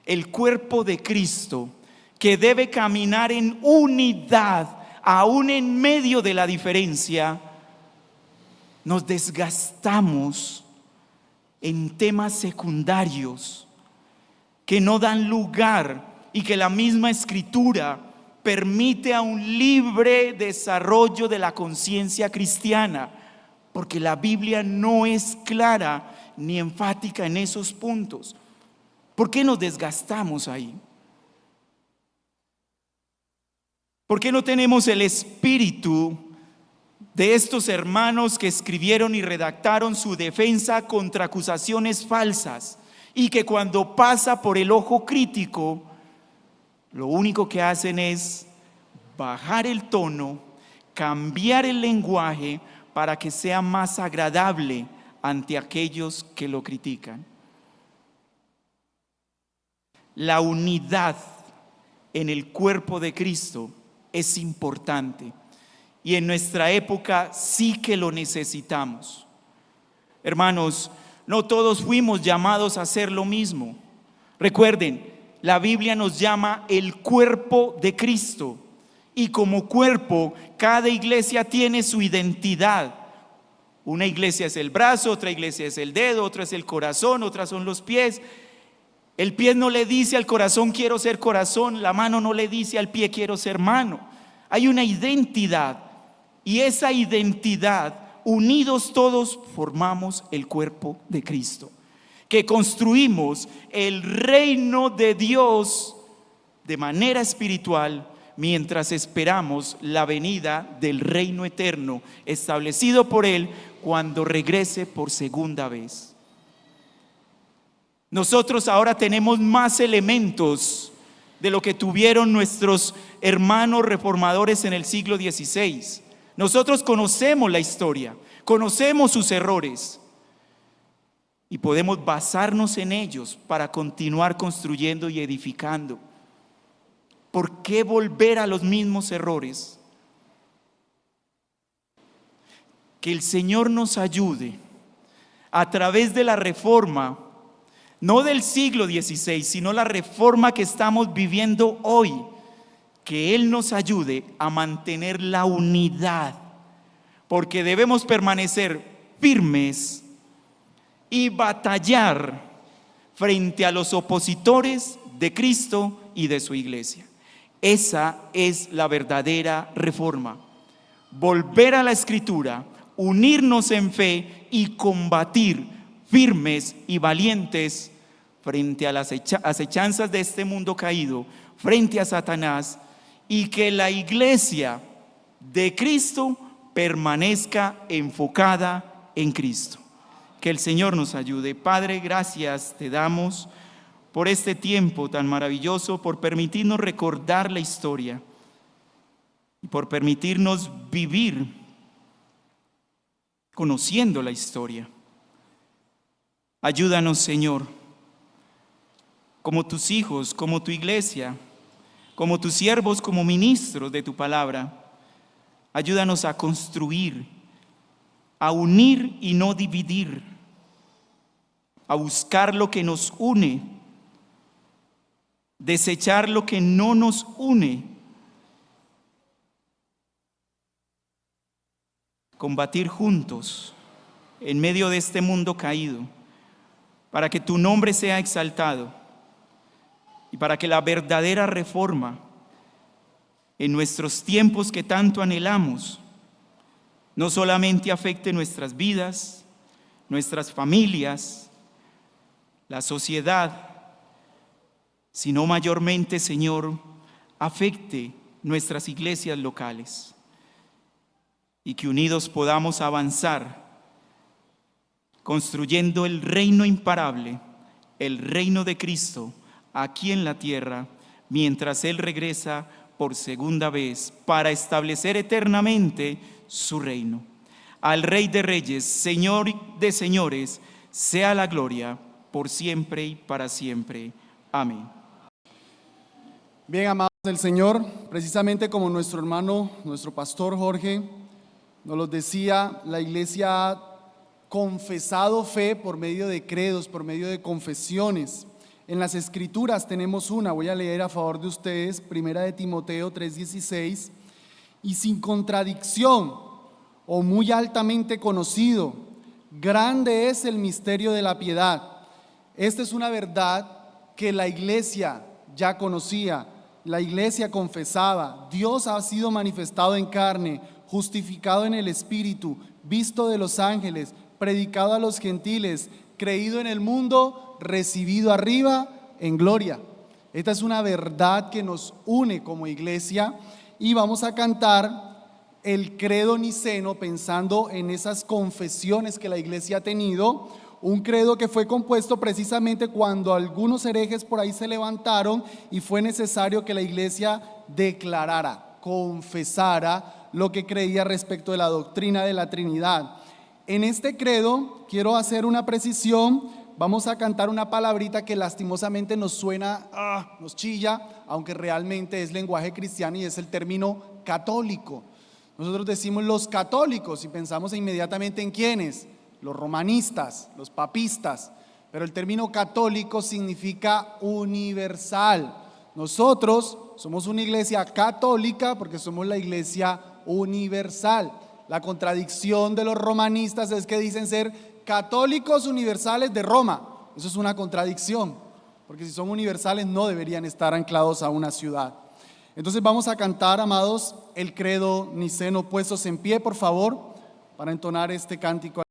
S4: el cuerpo de Cristo, que debe caminar en unidad, aún en medio de la diferencia, nos desgastamos en temas secundarios que no dan lugar y que la misma Escritura permite a un libre desarrollo de la conciencia cristiana? Porque la Biblia no es clara ni enfática en esos puntos. ¿Por qué nos desgastamos ahí? ¿Por qué no tenemos el espíritu de estos hermanos que escribieron y redactaron su defensa contra acusaciones falsas y que cuando pasa por el ojo crítico, lo único que hacen es bajar el tono, cambiar el lenguaje para que sea más agradable ante aquellos que lo critican? La unidad en el cuerpo de Cristo es importante y en nuestra época sí que lo necesitamos. Hermanos, no todos fuimos llamados a hacer lo mismo. Recuerden, la Biblia nos llama el cuerpo de Cristo y como cuerpo cada iglesia tiene su identidad. Una iglesia es el brazo, otra iglesia es el dedo, otra es el corazón, otras son los pies. El pie no le dice al corazón quiero ser corazón, la mano no le dice al pie quiero ser mano. Hay una identidad y esa identidad, unidos todos, formamos el cuerpo de Cristo, que construimos el reino de Dios de manera espiritual mientras esperamos la venida del reino eterno establecido por Él cuando regrese por segunda vez. Nosotros ahora tenemos más elementos de lo que tuvieron nuestros hermanos reformadores en el siglo XVI. Nosotros conocemos la historia, conocemos sus errores y podemos basarnos en ellos para continuar construyendo y edificando. ¿Por qué volver a los mismos errores? Que el Señor nos ayude a través de la reforma, no del siglo XVI, sino la reforma que estamos viviendo hoy, que Él nos ayude a mantener la unidad, porque debemos permanecer firmes y batallar frente a los opositores de Cristo y de su iglesia. Esa es la verdadera reforma. Volver a la Escritura, unirnos en fe y combatir firmes y valientes frente a las acechanzas de este mundo caído, frente a Satanás, y que la iglesia de Cristo permanezca enfocada en Cristo. Que el Señor nos ayude. Padre, gracias te damos por este tiempo tan maravilloso, por permitirnos recordar la historia y por permitirnos vivir conociendo la historia. Ayúdanos, Señor, como tus hijos, como tu iglesia, como tus siervos, como ministros de tu palabra. Ayúdanos a construir a unir y no dividir, a buscar lo que nos une, desechar lo que no nos une, combatir juntos en medio de este mundo caído, para que tu nombre sea exaltado y para que la verdadera reforma en nuestros tiempos que tanto anhelamos no solamente afecte nuestras vidas, nuestras familias, la sociedad, sino mayormente, Señor, afecte nuestras iglesias locales, y que unidos podamos avanzar construyendo el reino imparable, el reino de Cristo aquí en la tierra, mientras Él regresa por segunda vez para establecer eternamente su reino. Al Rey de Reyes, Señor de señores, sea la gloria por siempre y para siempre. Amén.
S1: Bien, amados del Señor, precisamente como nuestro hermano, nuestro pastor Jorge nos lo decía, la iglesia ha confesado fe por medio de credos, por medio de confesiones. En las Escrituras tenemos una, voy a leer a favor de ustedes, 1 de Timoteo 3:16, y sin contradicción, o muy altamente conocido, grande es el misterio de la piedad. Esta es una verdad que la iglesia ya conocía, la iglesia confesaba. Dios ha sido manifestado en carne, justificado en el Espíritu, visto de los ángeles, predicado a los gentiles, creído en el mundo, recibido arriba en gloria. Esta es una verdad que nos une como iglesia, y vamos a cantar el credo niceno pensando en esas confesiones que la iglesia ha tenido, un credo que fue compuesto precisamente cuando algunos herejes por ahí se levantaron y fue necesario que la iglesia declarara, confesara lo que creía respecto de la doctrina de la Trinidad. En este credo quiero hacer una precisión. Vamos a cantar una palabrita que lastimosamente nos suena, nos chilla, aunque realmente es lenguaje cristiano, y es el término católico. Nosotros decimos los católicos y pensamos inmediatamente en quiénes, los romanistas, los papistas, pero el término católico significa universal. Nosotros somos una iglesia católica porque somos la iglesia universal. La contradicción de los romanistas es que dicen ser católicos universales de Roma. Eso es una contradicción, porque si son universales no deberían estar anclados a una ciudad. Entonces vamos a cantar, amados, el credo niceno. Puestos en pie, por favor, para entonar este cántico.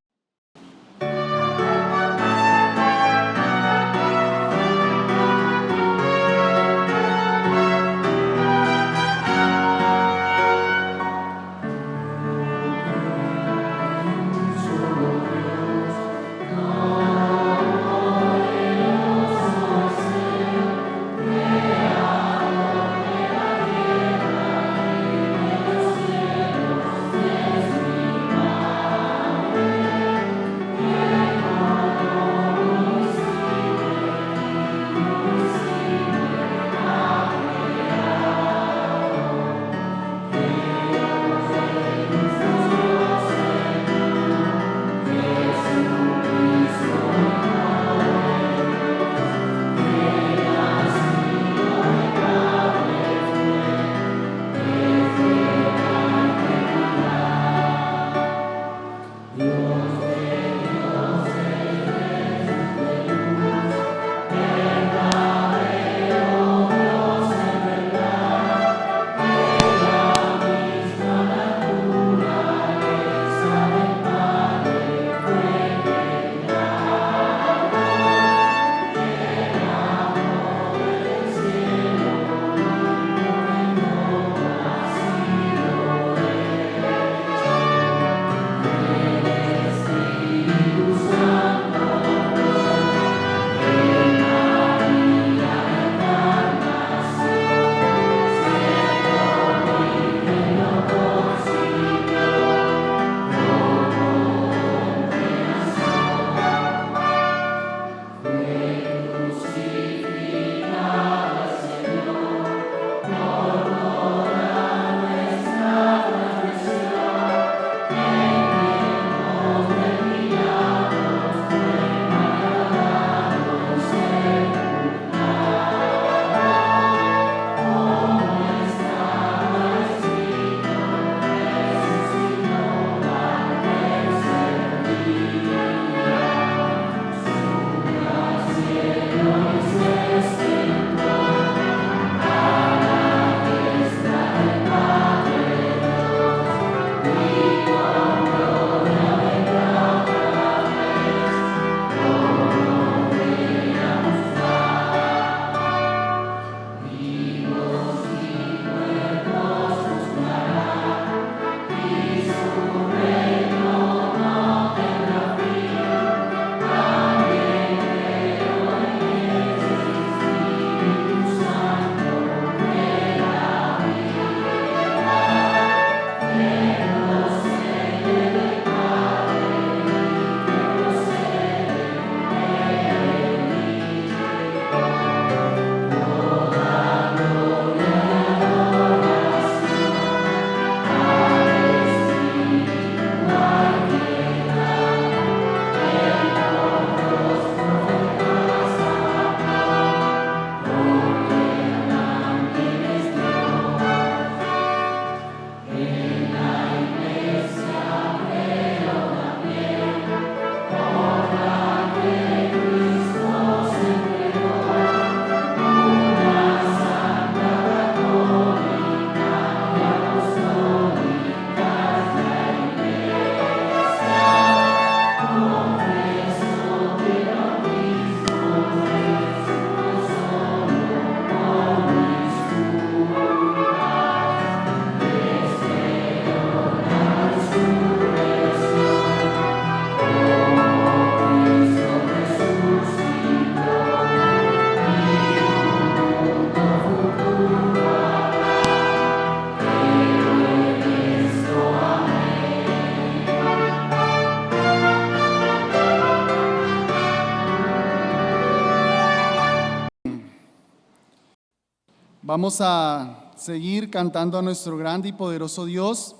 S1: Vamos a seguir cantando a nuestro grande y poderoso Dios,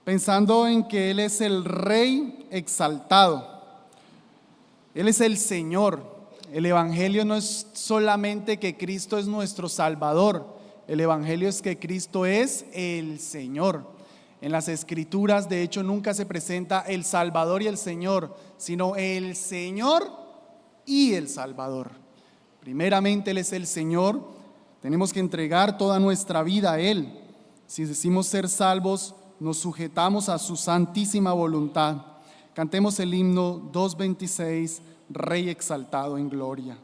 S1: pensando en que Él es el Rey exaltado. Él es el Señor. El Evangelio no es solamente que Cristo es nuestro Salvador. El Evangelio es que Cristo es el Señor. En las Escrituras, de hecho, nunca se presenta el Salvador y el Señor, sino el Señor y el Salvador. Primeramente Él es el Señor. Tenemos que entregar toda nuestra vida a Él. Si decimos ser salvos, nos sujetamos a su santísima voluntad. Cantemos el himno 226, Rey exaltado en gloria.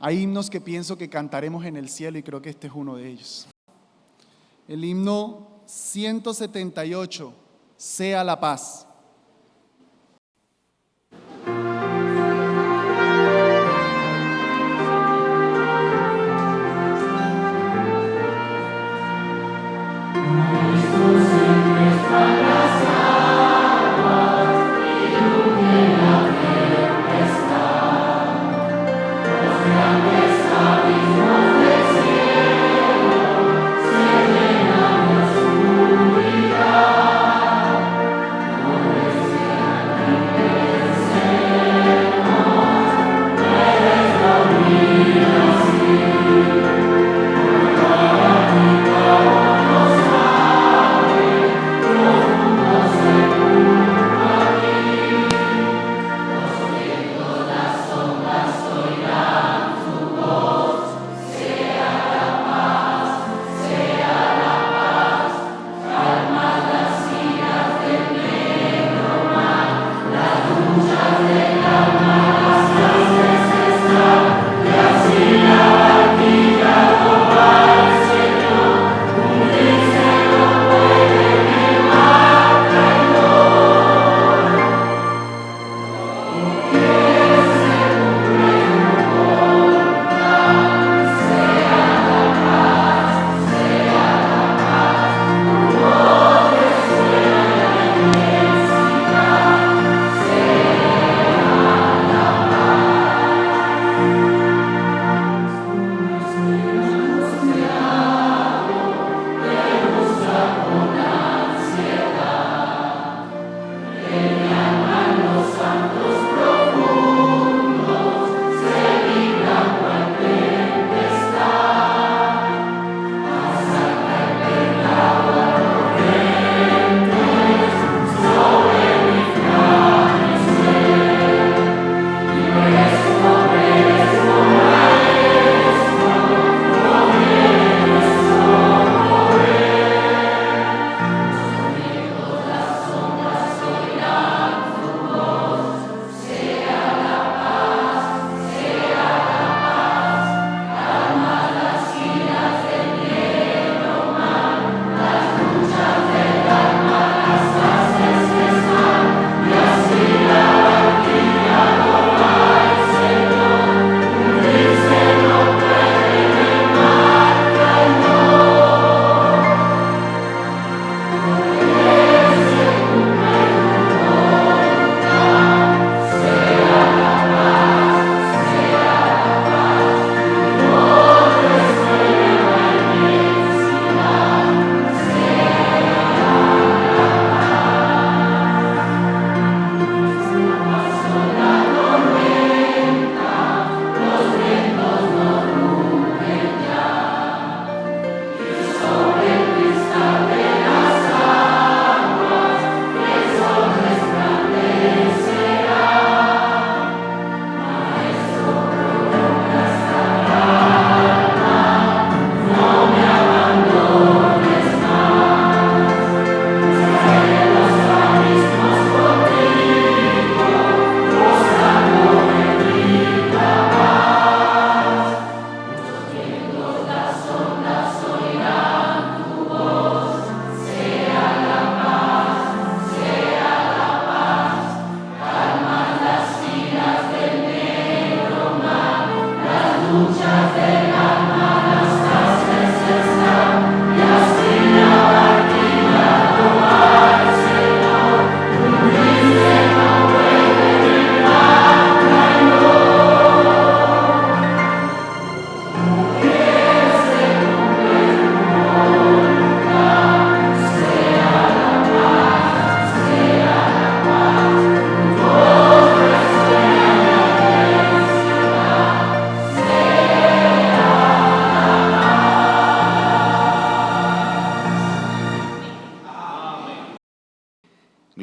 S1: Hay himnos que pienso que cantaremos en el cielo y creo que este es uno de ellos. El himno 178, Sea la paz.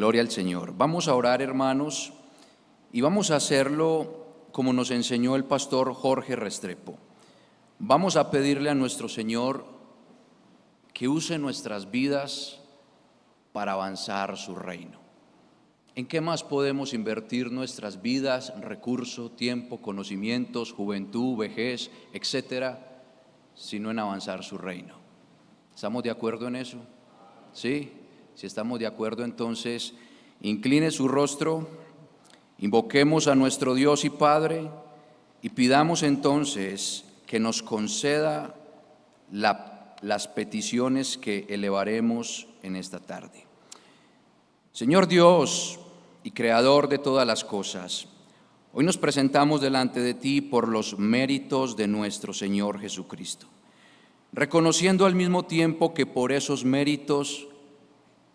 S5: Gloria al Señor. Vamos a orar, hermanos, y vamos a hacerlo como nos enseñó el pastor Jorge Restrepo. Vamos a pedirle a nuestro Señor que use nuestras vidas para avanzar su reino. ¿En qué más podemos invertir nuestras vidas, recursos, tiempo, conocimientos, juventud, vejez, etcétera, sino en avanzar su reino? ¿Estamos de acuerdo en eso? ¿Sí? Si estamos de acuerdo, entonces incline su rostro, invoquemos a nuestro Dios y Padre y pidamos entonces que nos conceda las peticiones que elevaremos en esta tarde. Señor Dios y Creador de todas las cosas, hoy nos presentamos delante de ti por los méritos de nuestro Señor Jesucristo, reconociendo al mismo tiempo que por esos méritos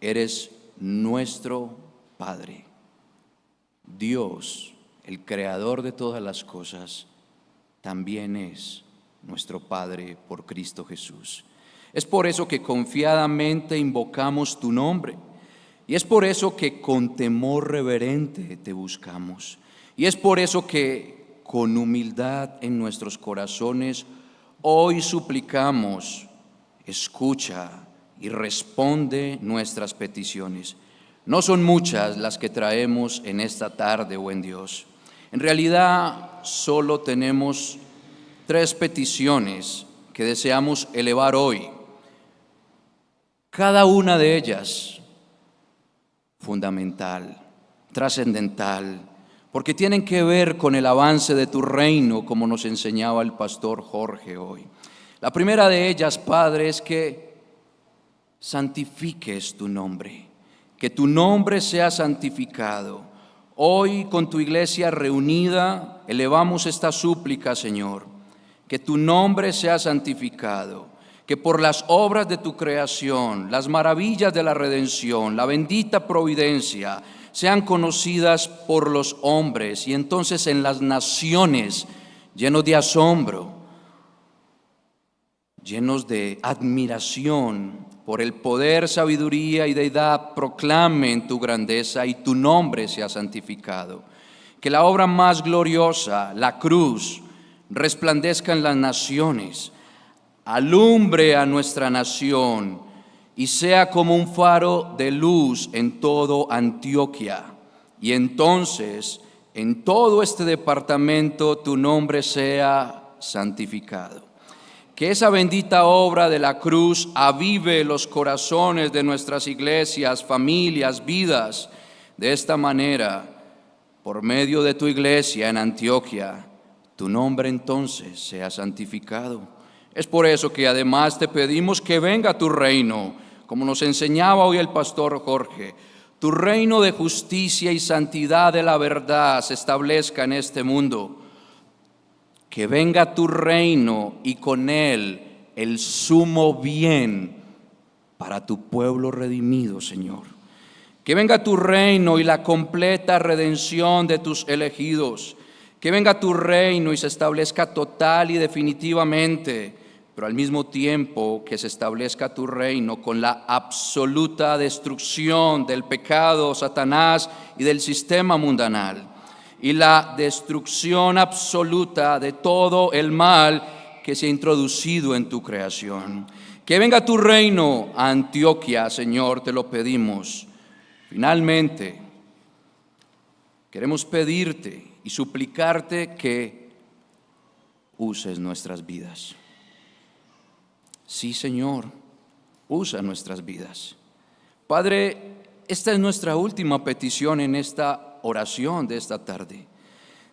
S5: eres nuestro Padre. Dios, el Creador de todas las cosas, también es nuestro Padre por Cristo Jesús. Es por eso que confiadamente invocamos tu nombre, y es por eso que con temor reverente te buscamos, y es por eso que con humildad en nuestros corazones hoy suplicamos: escucha y responde nuestras peticiones. No son muchas las que traemos en esta tarde, buen Dios. En realidad solo tenemos 3 peticiones que deseamos elevar hoy. Cada una de ellas fundamental, trascendental, porque tienen que ver con el avance de tu reino, como nos enseñaba el pastor Jorge hoy. La primera de ellas, Padre, es que santifiques tu nombre, que tu nombre sea santificado. Hoy con tu iglesia reunida elevamos esta súplica, Señor, que tu nombre sea santificado, que por las obras de tu creación, las maravillas de la redención, la bendita providencia, sean conocidas por los hombres y entonces en las naciones, llenos de asombro, llenos de admiración por el poder, sabiduría y deidad, proclamen tu grandeza y tu nombre sea santificado. Que la obra más gloriosa, la cruz, resplandezca en las naciones, alumbre a nuestra nación y sea como un faro de luz en todo Antioquia. Y entonces en todo este departamento tu nombre sea santificado. Que esa bendita obra de la cruz avive los corazones de nuestras iglesias, familias, vidas. De esta manera, por medio de tu iglesia en Antioquia, tu nombre entonces sea santificado. Es por eso que además te pedimos que venga tu reino, como nos enseñaba hoy el pastor Jorge. Tu reino de justicia y santidad de la verdad se establezca en este mundo. Que venga tu reino y con él el sumo bien para tu pueblo redimido, Señor. Que venga tu reino y la completa redención de tus elegidos. Que venga tu reino y se establezca total y definitivamente, pero al mismo tiempo que se establezca tu reino con la absoluta destrucción del pecado, Satanás y del sistema mundanal, y la destrucción absoluta de todo el mal que se ha introducido en tu creación. Que venga tu reino a Antioquia, Señor, te lo pedimos. Finalmente, queremos pedirte y suplicarte que uses nuestras vidas. Sí, Señor, usa nuestras vidas. Padre, esta es nuestra última petición en esta oración de esta tarde.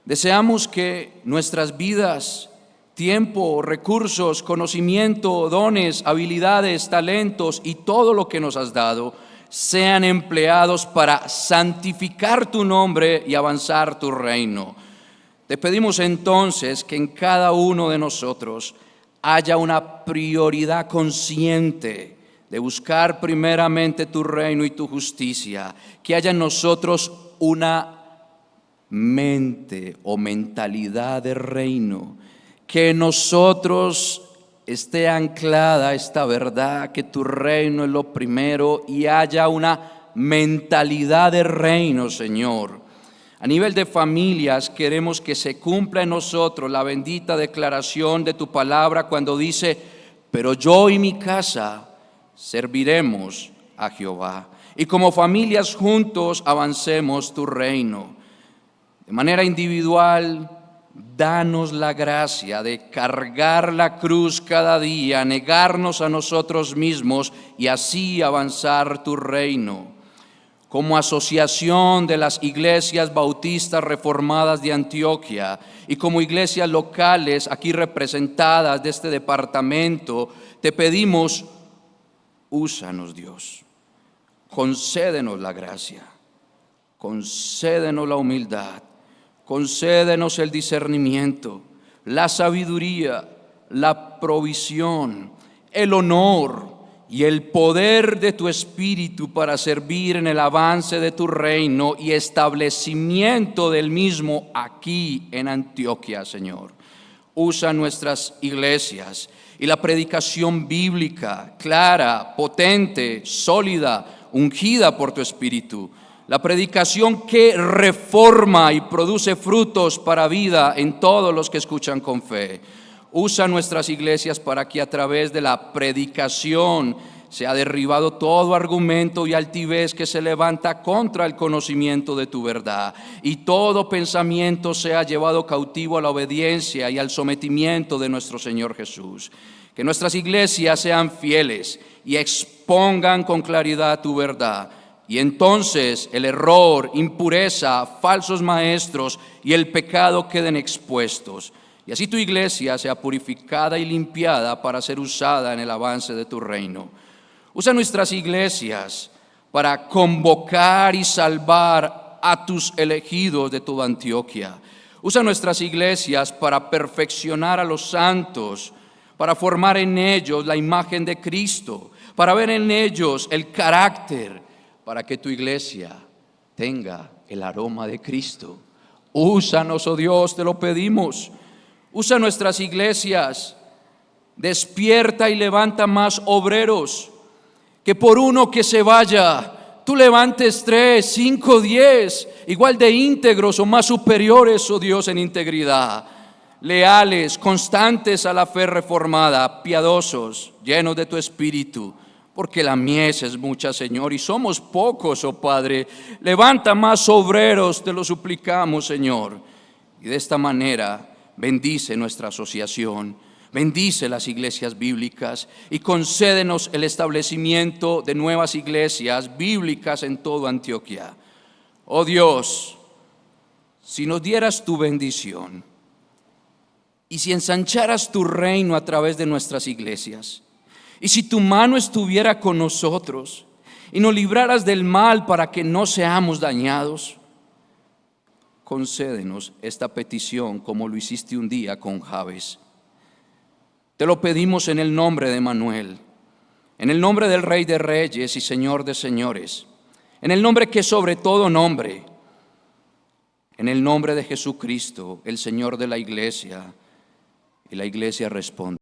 S5: Deseamos que nuestras vidas, tiempo, recursos, conocimiento, dones, habilidades, talentos y todo lo que nos has dado sean empleados para santificar tu nombre y avanzar tu reino. Te pedimos entonces que en cada uno de nosotros haya una prioridad consciente de buscar primeramente tu reino y tu justicia, que haya en nosotros una mente o mentalidad de reino, que en nosotros esté anclada esta verdad, que tu reino es lo primero y haya una mentalidad de reino, Señor. A nivel de familias, queremos que se cumpla en nosotros la bendita declaración de tu palabra cuando dice: pero yo y mi casa serviremos a Jehová. Y como familias juntos avancemos tu reino. De manera individual, danos la gracia de cargar la cruz cada día, negarnos a nosotros mismos y así avanzar tu reino. Como asociación de las iglesias bautistas reformadas de Antioquia y como iglesias locales aquí representadas de este departamento, te pedimos: úsanos, Dios, concédenos la gracia, concédenos la humildad, concédenos el discernimiento, la sabiduría, la provisión, el honor y el poder de tu Espíritu para servir en el avance de tu reino y establecimiento del mismo aquí en Antioquia, Señor. Usa nuestras iglesias y la predicación bíblica clara, potente, sólida, ungida por tu Espíritu. La predicación que reforma y produce frutos para vida en todos los que escuchan con fe. Usa nuestras iglesias para que a través de la predicación sea derribado todo argumento y altivez que se levanta contra el conocimiento de tu verdad, y todo pensamiento sea llevado cautivo a la obediencia y al sometimiento de nuestro Señor Jesús. Que nuestras iglesias sean fieles y expongan con claridad tu verdad. Y entonces el error, impureza, falsos maestros y el pecado queden expuestos. Y así tu iglesia sea purificada y limpiada para ser usada en el avance de tu reino. Usa nuestras iglesias para convocar y salvar a tus elegidos de toda Antioquia. Usa nuestras iglesias para perfeccionar a los santos, para formar en ellos la imagen de Cristo, para ver en ellos el carácter, para que tu iglesia tenga el aroma de Cristo. Úsanos, oh Dios, te lo pedimos. Usa nuestras iglesias, despierta y levanta más obreros, que por uno que se vaya, tú levantes 3, 5, 10, igual de íntegros o más superiores, oh Dios, en integridad, leales, constantes a la fe reformada, piadosos, llenos de tu Espíritu, porque la mies es mucha, Señor, y somos pocos, oh Padre. Levanta más obreros, te lo suplicamos, Señor, y de esta manera bendice nuestra asociación, bendice las iglesias bíblicas y concédenos el establecimiento de nuevas iglesias bíblicas en toda Antioquia. Oh Dios, si nos dieras tu bendición y si ensancharas tu reino a través de nuestras iglesias, y si tu mano estuviera con nosotros y nos libraras del mal para que no seamos dañados, concédenos esta petición como lo hiciste un día con Jabes. Te lo pedimos en el nombre de Manuel, en el nombre del Rey de Reyes y Señor de Señores, en el nombre que sobre todo nombre, en el nombre de Jesucristo, el Señor de la iglesia. Y la iglesia responde: